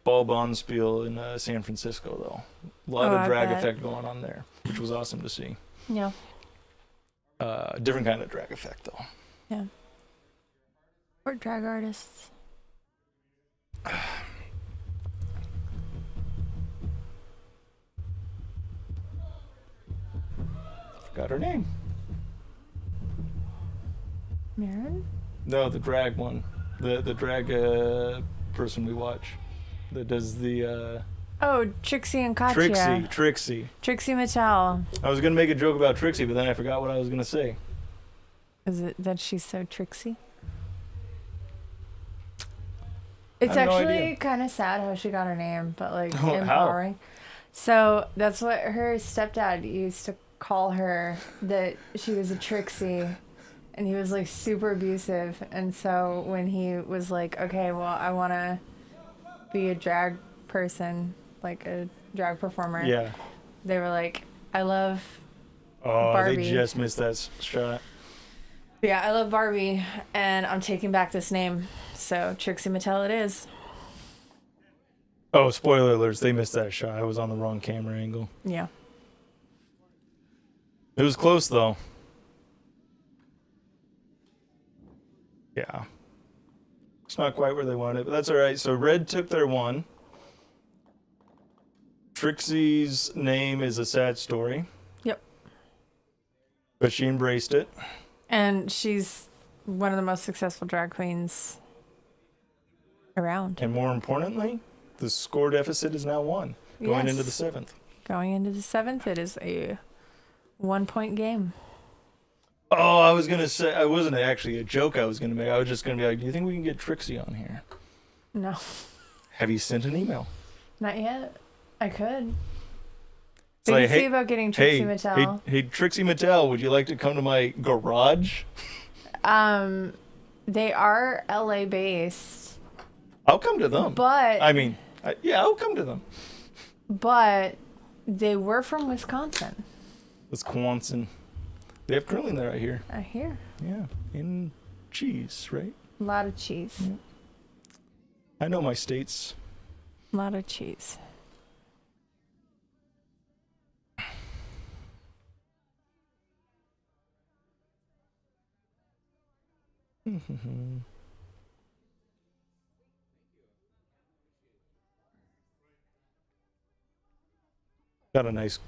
Bonspiel in San Francisco, though. A lot of drag effect going on there, which was awesome to see. Yeah. Different kind of drag effect, though. Yeah. Or drag artists. Forgot her name. Marin? No, the drag one. The drag person we watch that does the Oh, Trixie and Katya. Trixie Mattel. I was gonna make a joke about Trixie, but then I forgot what I was gonna say. Is it that she's so Trixie? It's I have no actually idea. kind of sad how she got her name, but like How? empowering. So that's what her stepdad used to call her, that she was a Trixie, and he was like super abusive. And so when he was like, okay, well, I want to be a drag person, like a drag performer, Yeah. they were like, I love Oh, Barbie. they just missed that shot. Yeah, I love Barbie, and I'm taking back this name. So Trixie Mattel it is. Oh, spoiler alerts, they missed that shot. I was on the wrong camera angle. Yeah. It was close, though. Yeah. It's not quite where they wanted it, but that's all right. So red took their 1. Trixie's name is a sad story. Yep. But she embraced it. And she's one of the most successful drag queens around. And more importantly, the score deficit is now 1 going Yes. into the 7th. Going into the 7th, it is a 1-point game. Oh, I was going to say, I wasn't actually a joke I was going to make. I was just going to be like, do you think we can get Trixie on here? No, Have you sent an email? not yet. I could. It's We like, can see about getting Trixie Mattel. Hey, Trixie Mattel, would you like to come to my garage? They are LA based, I'll come to them. but I'll come to them. they were from Wisconsin. Wisconsin. They have curling there right here. I hear. Yeah. In cheese, right? A lot of cheese. Yeah. I know my states. A lot of cheese. Got a nice,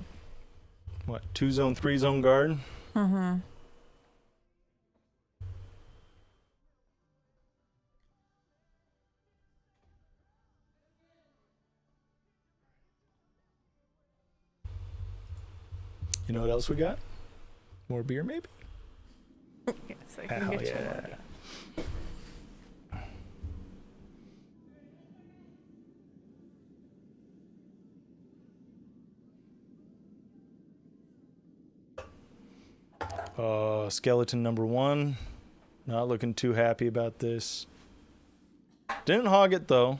2-zone, 3-zone guard? Mm-hmm. You know what else we got? More beer, maybe? Yes, I can Hell get you yeah. one. Skeleton number 1. Not looking too happy about this. Didn't hog it though.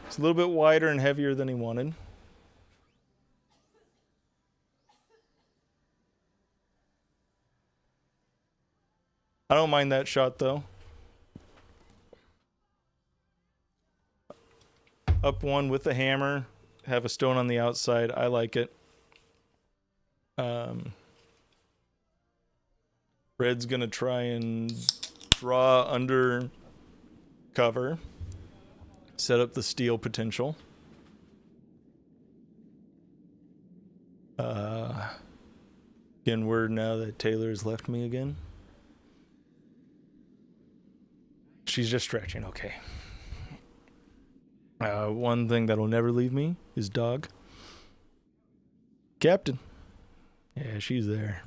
It's a little bit wider and heavier than he wanted. I don't mind that shot though. Up 1 with the hammer. Have a stone on the outside. I like it. Red's gonna try and draw under cover. Set up the steal potential. Getting word now that Taylor's left me again. She's just stretching, okay. One thing that'll never leave me is dog. Captain. Yeah, she's there.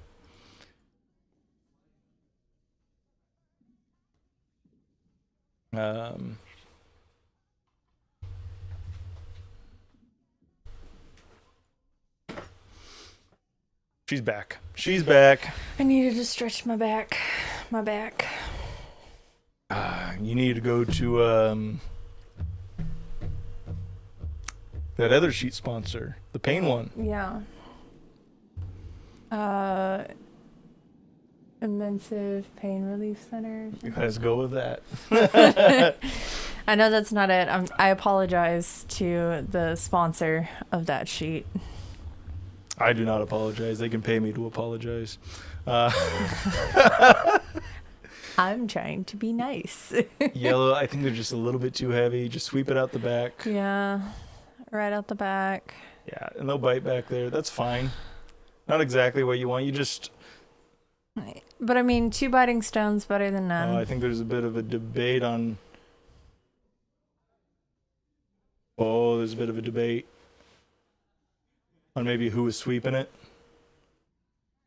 She's back. She's back. I needed to stretch my back. My back. You need to go to that other sheet sponsor, the pain one. Yeah. Immensive Pain Relief Center. Let's go with that. I know that's not it. I apologize to the sponsor of that sheet. I do not apologize. They can pay me to apologize. I'm trying to be nice. Yellow, I think they're just a little bit too heavy. Just sweep it out the back. Yeah, right out the back. Yeah, and they'll bite back there. That's fine. Not exactly what you want. You just... But I mean, 2 biting stones better than none. I think there's a bit of a debate on... there's a bit of a debate on maybe who was sweeping it.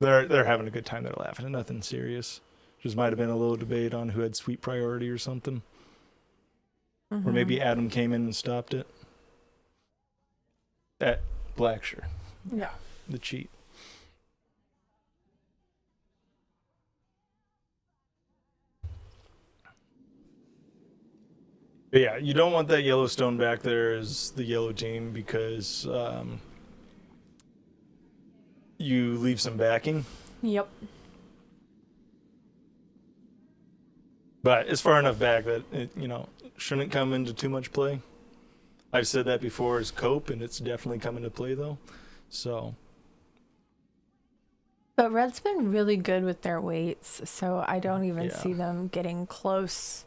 They're having a good time. They're laughing. Nothing serious. Just might have been a little debate on who had sweep priority or something. Mm-hmm. Or maybe Adam came in and stopped it. At Blackshear. Yeah. The cheat. But yeah, you don't want that Yellowstone back there as the yellow team because you leave some backing. Yep. But it's far enough back that it, shouldn't come into too much play. I've said that before as cope, and it's definitely come into play though. So. But Red's been really good with their weights, so I don't even Yeah. see them getting close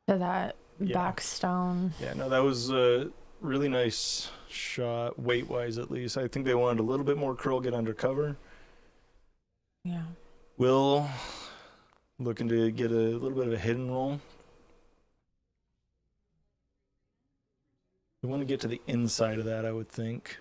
to that back stone. Yeah, no, that was a really nice shot, weight-wise at least. I think they wanted a little bit more curl, get under cover. Yeah. Will looking to get a little bit of a hidden roll. We want to get to the inside of that, I would think.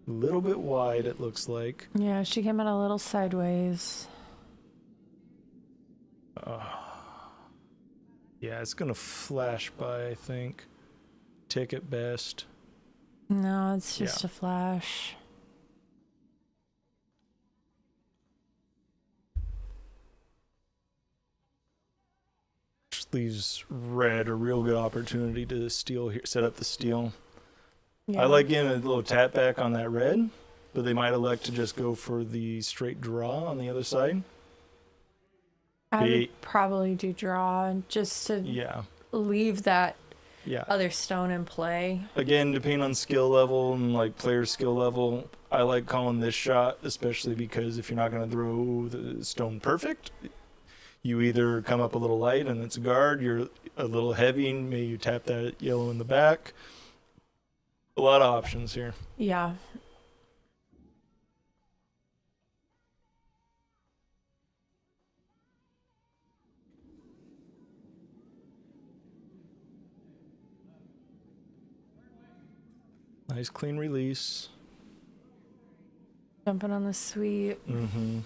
A little bit wide, it looks like. Yeah, she came in a little sideways. Yeah, it's going to flash by, I think. Tick at best. No, it's just a flash. Just leaves Red a real good opportunity to steal here, set up the steal. Yeah. I like getting a little tap back on that red, but they might elect to just go for the straight draw on the other side. I would probably do draw just to leave that other stone in play. Again, depending on skill level and like player skill level, I like calling this shot, especially because if you're not going to throw the stone perfect, you either come up a little light and it's a guard, you're a little heavy and maybe you tap that yellow in the back. A lot of options here. Yeah. Nice clean release. Jumping on the sweep. Mm-hmm.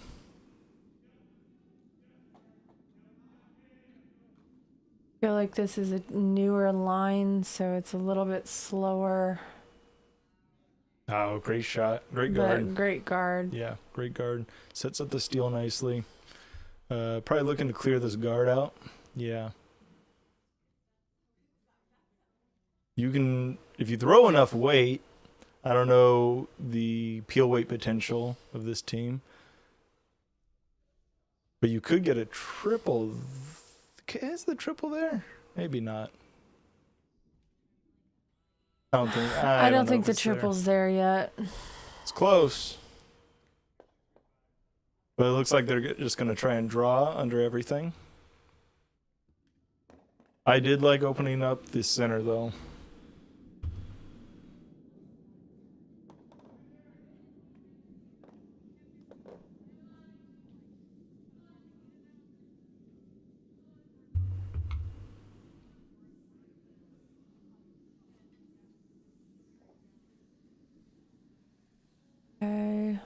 I feel like this is a newer line, so it's a little bit slower. Oh, great shot. Great guard. But great guard. Yeah, great guard. Sets up the steal nicely. Probably looking to clear this guard out. Yeah. You can, if you throw enough weight, I don't know the peel weight potential of this team, but you could get a triple. Is the triple there? Maybe not. I don't think know if the it's there. triple's there yet. It's close. But it looks like they're just going to try and draw under everything. I did like opening up the center, though. Okay.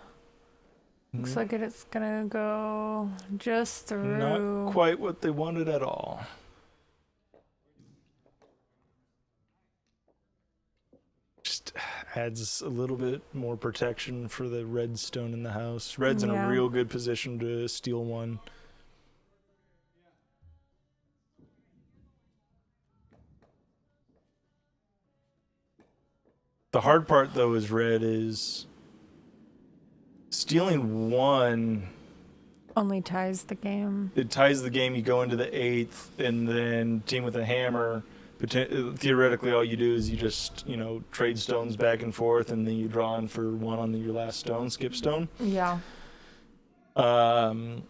Looks like it's gonna go just through. Not quite what they wanted at all. Just adds a little bit more protection for the red stone in the house. Red's in a real good position to steal one. The hard part, though, is red is stealing one. Only ties the game. It ties the game. You go into the 8th, and then team with a hammer. Theoretically, all you do is you just, trade stones back and forth, and then you draw in for one on your last stone, skip stone. Yeah. So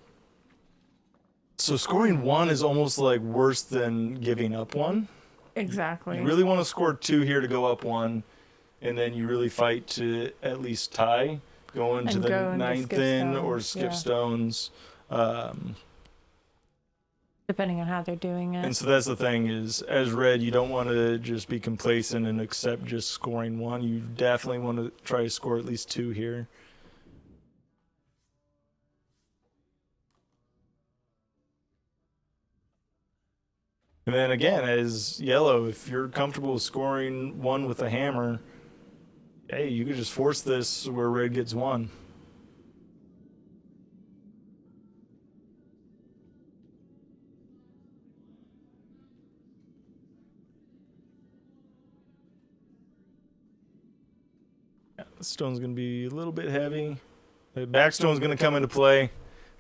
scoring one is almost like worse than giving up one. Exactly. You really want to score 2 here to go up one, and then you really fight to at least tie, go into the 9th in or skip stones. Depending on how they're doing it. And so that's the thing is, as red, you don't want to just be complacent and accept just scoring 1. You definitely want to try to score at least 2 here. And then again, as yellow, if you're comfortable scoring 1 with a hammer, hey, you could just force this where red gets 1. Yeah, the stone's going to be a little bit heavy. The backstone's going to come into play.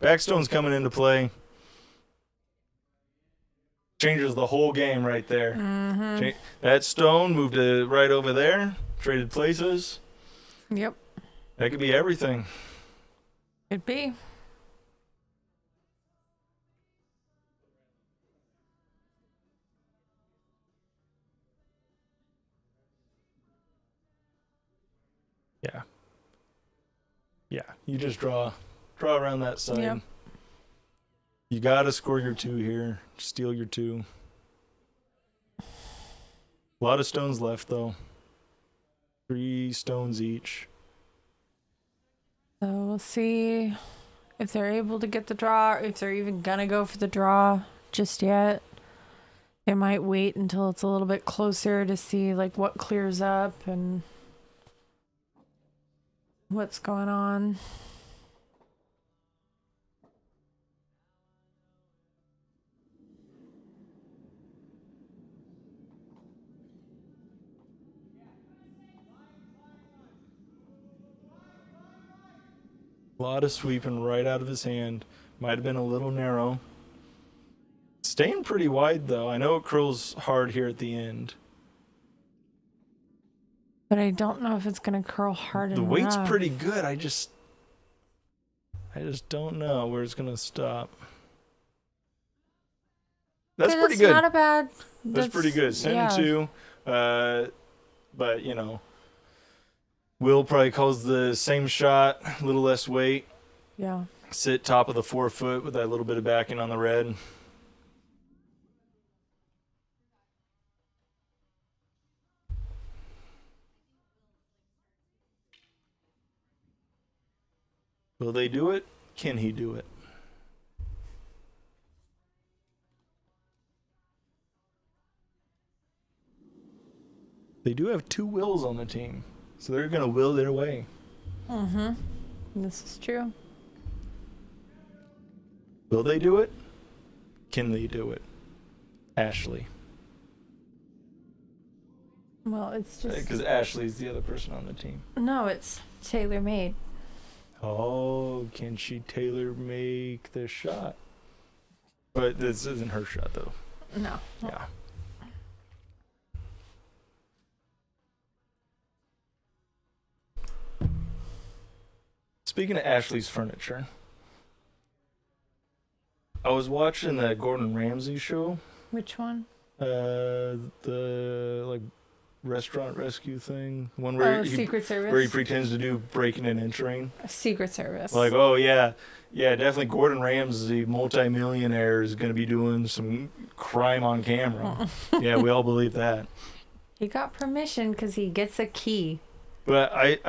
Backstone's coming into play. Changes the whole game right there. Mm-hmm. That stone moved to right over there. Traded places. Yep. That could be everything. Could be. Yeah. Yeah. You just draw around that side. Yep. You got to score your 2 here. Steal your 2. A lot of stones left, though. 3 stones each. So we'll see if they're able to get the draw, or if they're even gonna go for the draw just yet. They might wait until it's a little bit closer to see like what clears up and what's going on. A lot of sweeping right out of his hand. Might have been a little narrow. Staying pretty wide, though. I know it curls hard here at the end. But I don't know if it's going to curl hard enough. The weight's pretty good. I just don't know where it's going to stop. That's pretty good. Not a bad. That's pretty good. Send 2. But, Will probably calls the same shot, a little less weight. Yeah. Sit top of the 4 foot with that little bit of backing on the red. Will they do it? Can he do it? They do have 2 wills on the team, so they're going to will their way. Mm-hmm. This is true. Will they do it? Can they do it? Ashley. Well, it's just... Because Ashley's the other person on the team. No, it's tailor-made. Oh, can she tailor make the shot? But this isn't her shot, though. No. Yeah. Speaking of Ashley's furniture, I was watching that Gordon Ramsay show. Which one? The like restaurant rescue thing, one where Secret Service. where he pretends to do breaking and entering. Secret Service. Like, oh yeah, definitely Gordon Ramsay, multi-millionaire, is going to be doing some crime on camera. Yeah, we all believe that. He got permission because he gets a key. But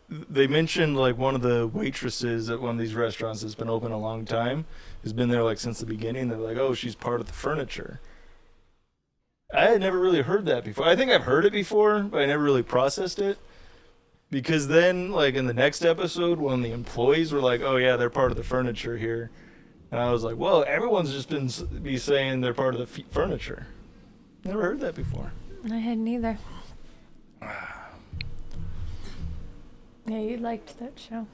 they mentioned like one of the waitresses at one of these restaurants that's been open a long time, has been there like since the beginning. They're like, oh, she's part of the furniture. I had never really heard that before. I think I've heard it before, but I never really processed it. Because then, like in the next episode, when the employees were like, oh yeah, they're part of the furniture here. And I was like, well, everyone's just been saying they're part of the furniture. Never heard that before. I hadn't either. Yeah, you liked that show.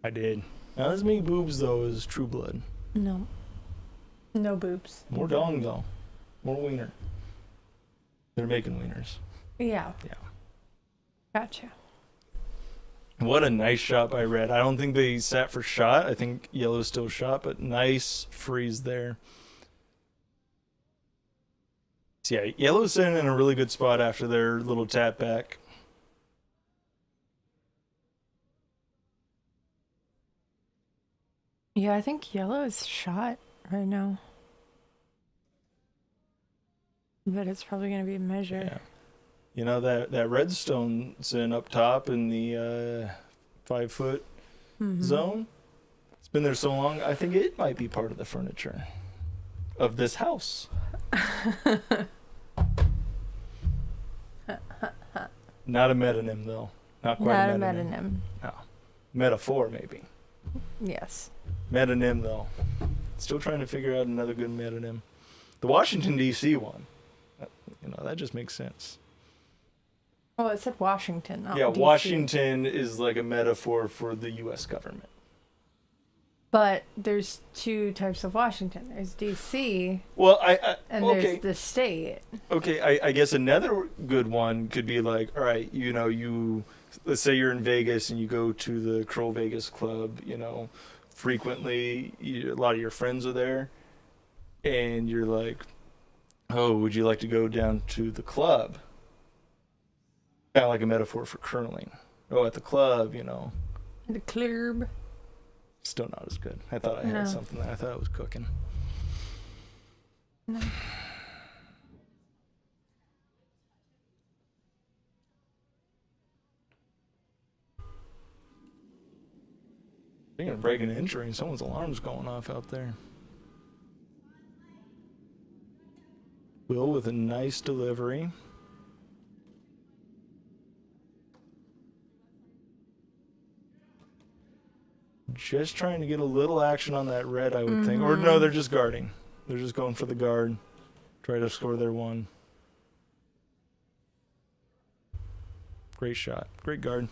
I did. Not as many boobs, though, as True Blood. No. No boobs. More dong, though. More wiener. They're making wieners. Yeah. Yeah. Gotcha. What a nice shot by Red. I don't think they sat for shot. I think Yellow's still shot, but nice freeze there. So yeah, Yellow's sitting in a really good spot after their little tap back. Yeah, I think Yellow is shot right now. But it's probably going to be a measure. Yeah. You know, that redstone sitting up top in the 5-foot zone. It's been there so long, I think it might be part of the furniture of this house. Not a metonym, though. Not quite Not a a metonym. metonym. No. Metaphor, maybe. Yes. Metonym, though. Still trying to figure out another good metonym. The Washington, D.C. one. You know, that just makes sense. Oh, it said Washington, not Yeah, DC. Washington is like a metaphor for the U.S. government. But there's 2 types of Washington. There's D.C. Well, and okay. there's the state. Okay, I guess another good one could be like, all right, you know, let's say you're in Vegas and you go to the Crow Vegas Club, you know, frequently, a lot of your friends are there, and you're like, oh, would you like to go down to the club? Kind of like a metaphor for curling. Oh, at the club, you know. The club. Still not as good. I thought I had something that I thought I was cooking. No. Speaking of breaking and entering, someone's alarm's going off out there. Will with a nice delivery. Just trying to get a little action on that red, I would think. Or no, they're just guarding. They're just going for the guard. Try to score their one. Great shot. Great guard.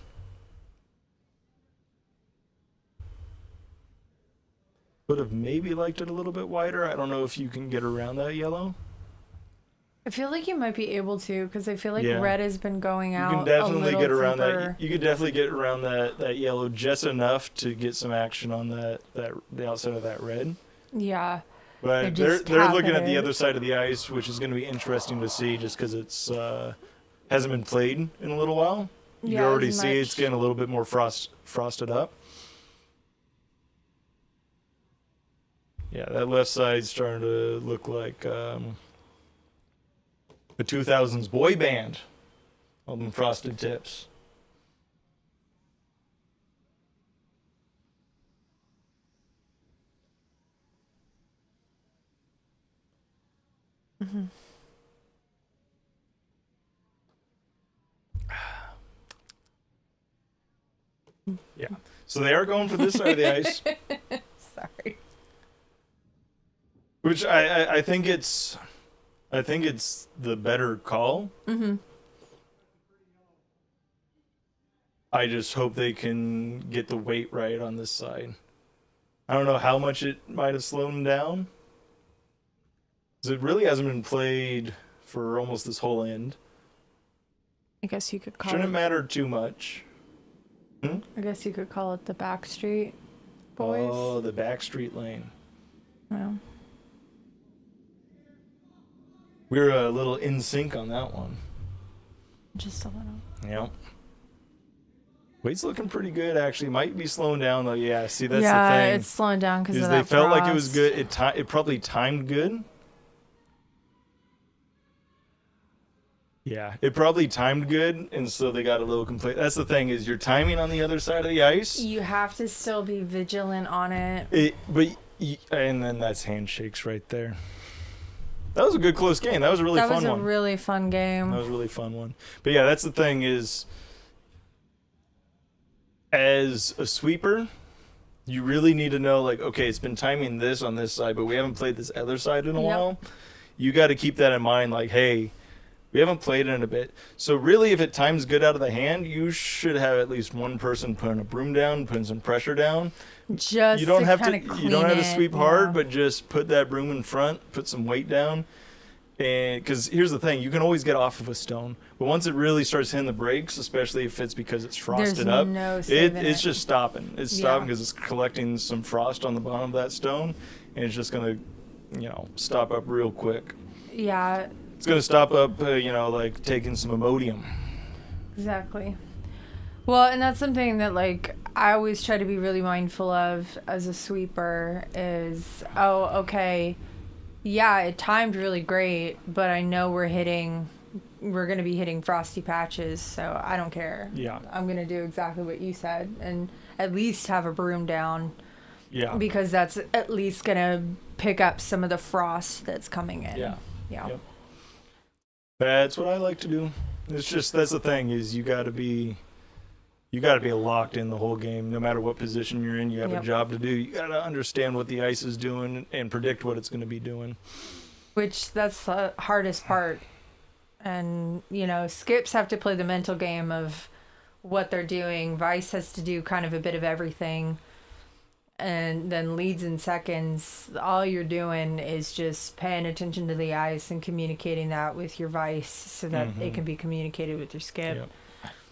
Would have maybe liked it a little bit wider. I don't know if you can get around that yellow. I feel like you might be able to, because I feel like Yeah. red has been going out. You can definitely get around deeper. that. You could definitely get around that yellow just enough to get some action on the outside of that red. Yeah. But They're just they're looking at tapping the it. other side of the ice, which is going to be interesting to see, just because it's hasn't been played in a little while. You Yeah, already as see it's much. getting a little bit more frosted up. Yeah, that left side's starting to look like the 2000s boy band on them frosted tips. Mm-hmm. Yeah. So they are going for this side of the ice, Sorry. which I think it's the better call. Mm-hmm. I just hope they can get the weight right on this side. I don't know how much it might have slowed them down. 'Cause it really hasn't been played for almost this whole end. I guess you could call Shouldn't it. matter too much. I guess you could call it the Backstreet Boys. Oh, the backstreet lane. Well, We were a little in sync on that one. just a little. Yep. Weight's looking pretty good, actually. Might be slowing down, though. Yeah, see, that's yeah, the thing. it's slowing down because Is of they that felt like it was frost. good. It probably timed good. Yeah, it probably timed good, and so they got a little complete. That's the thing, is your timing on the other side of the ice. You have to still be vigilant on it. And then that's handshakes right there. That was a good close game. That was a really That fun was a one. really fun game. That was a really fun one. But yeah, that's the thing is, as a sweeper, you really need to know, like, okay, it's been timing this on this side, but we haven't played this other side in a Yep. while. You got to keep that in mind, like, hey, we haven't played it in a bit. So really, if it times good out of the hand, you should have at least one person putting a broom down, putting some pressure down. Just You don't to have kinda to. clean You don't have to it, sweep yeah. hard, but just put that broom in front, put some weight down, and because here's the thing, you can always get off of a stone, but once it really starts hitting the brakes, especially if it's because it's frosted There's up, no saving it's it. just stopping. It's Yeah. stopping because it's collecting some frost on the bottom of that stone, and it's just gonna, stop up real quick. Yeah, It's gonna stop up, like taking some Imodium. exactly. Well, and that's something that, like, I always try to be really mindful of as a sweeper is, okay, yeah, it timed really great, but I know we're going to be hitting frosty patches, so I don't care. Yeah. I'm going to do exactly what you said and at least have a broom down Yeah. because that's at least going to pick up some of the frost that's coming in. Yeah. Yeah. Yep. That's what I like to do. It's just, that's the thing, is you got to be locked in the whole game. No matter what position you're in, you have Yep. a job to do. You got to understand what the ice is doing and predict what it's going to be doing. Which that's the hardest part. And, skips have to play the mental game of what they're doing. Vice has to do kind of a bit of everything. And then leads and seconds, all you're doing is just paying attention to the ice and communicating that with your Vice so that it can be communicated with your skip. Yep.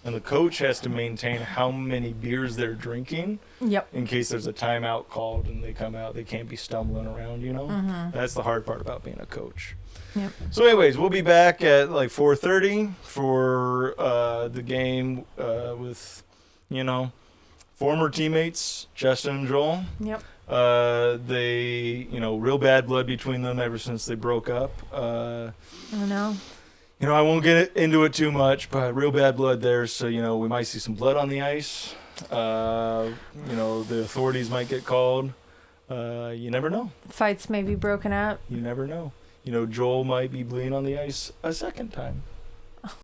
And the coach has to maintain how many beers they're drinking Yep. in case there's a timeout called and they come out. They can't be stumbling around, That's the hard part about being a coach. Yep. So anyways, we'll be back at like 4:30 for the game with, former teammates, Justin and Joel. Yep. They, real bad blood between them ever since they broke up. I know. I won't get into it too much, but real bad blood there. So, we might see some blood on the ice. The authorities might get called. You never know. Fights may be broken up. You never know. Joel might be bleeding on the ice a second time.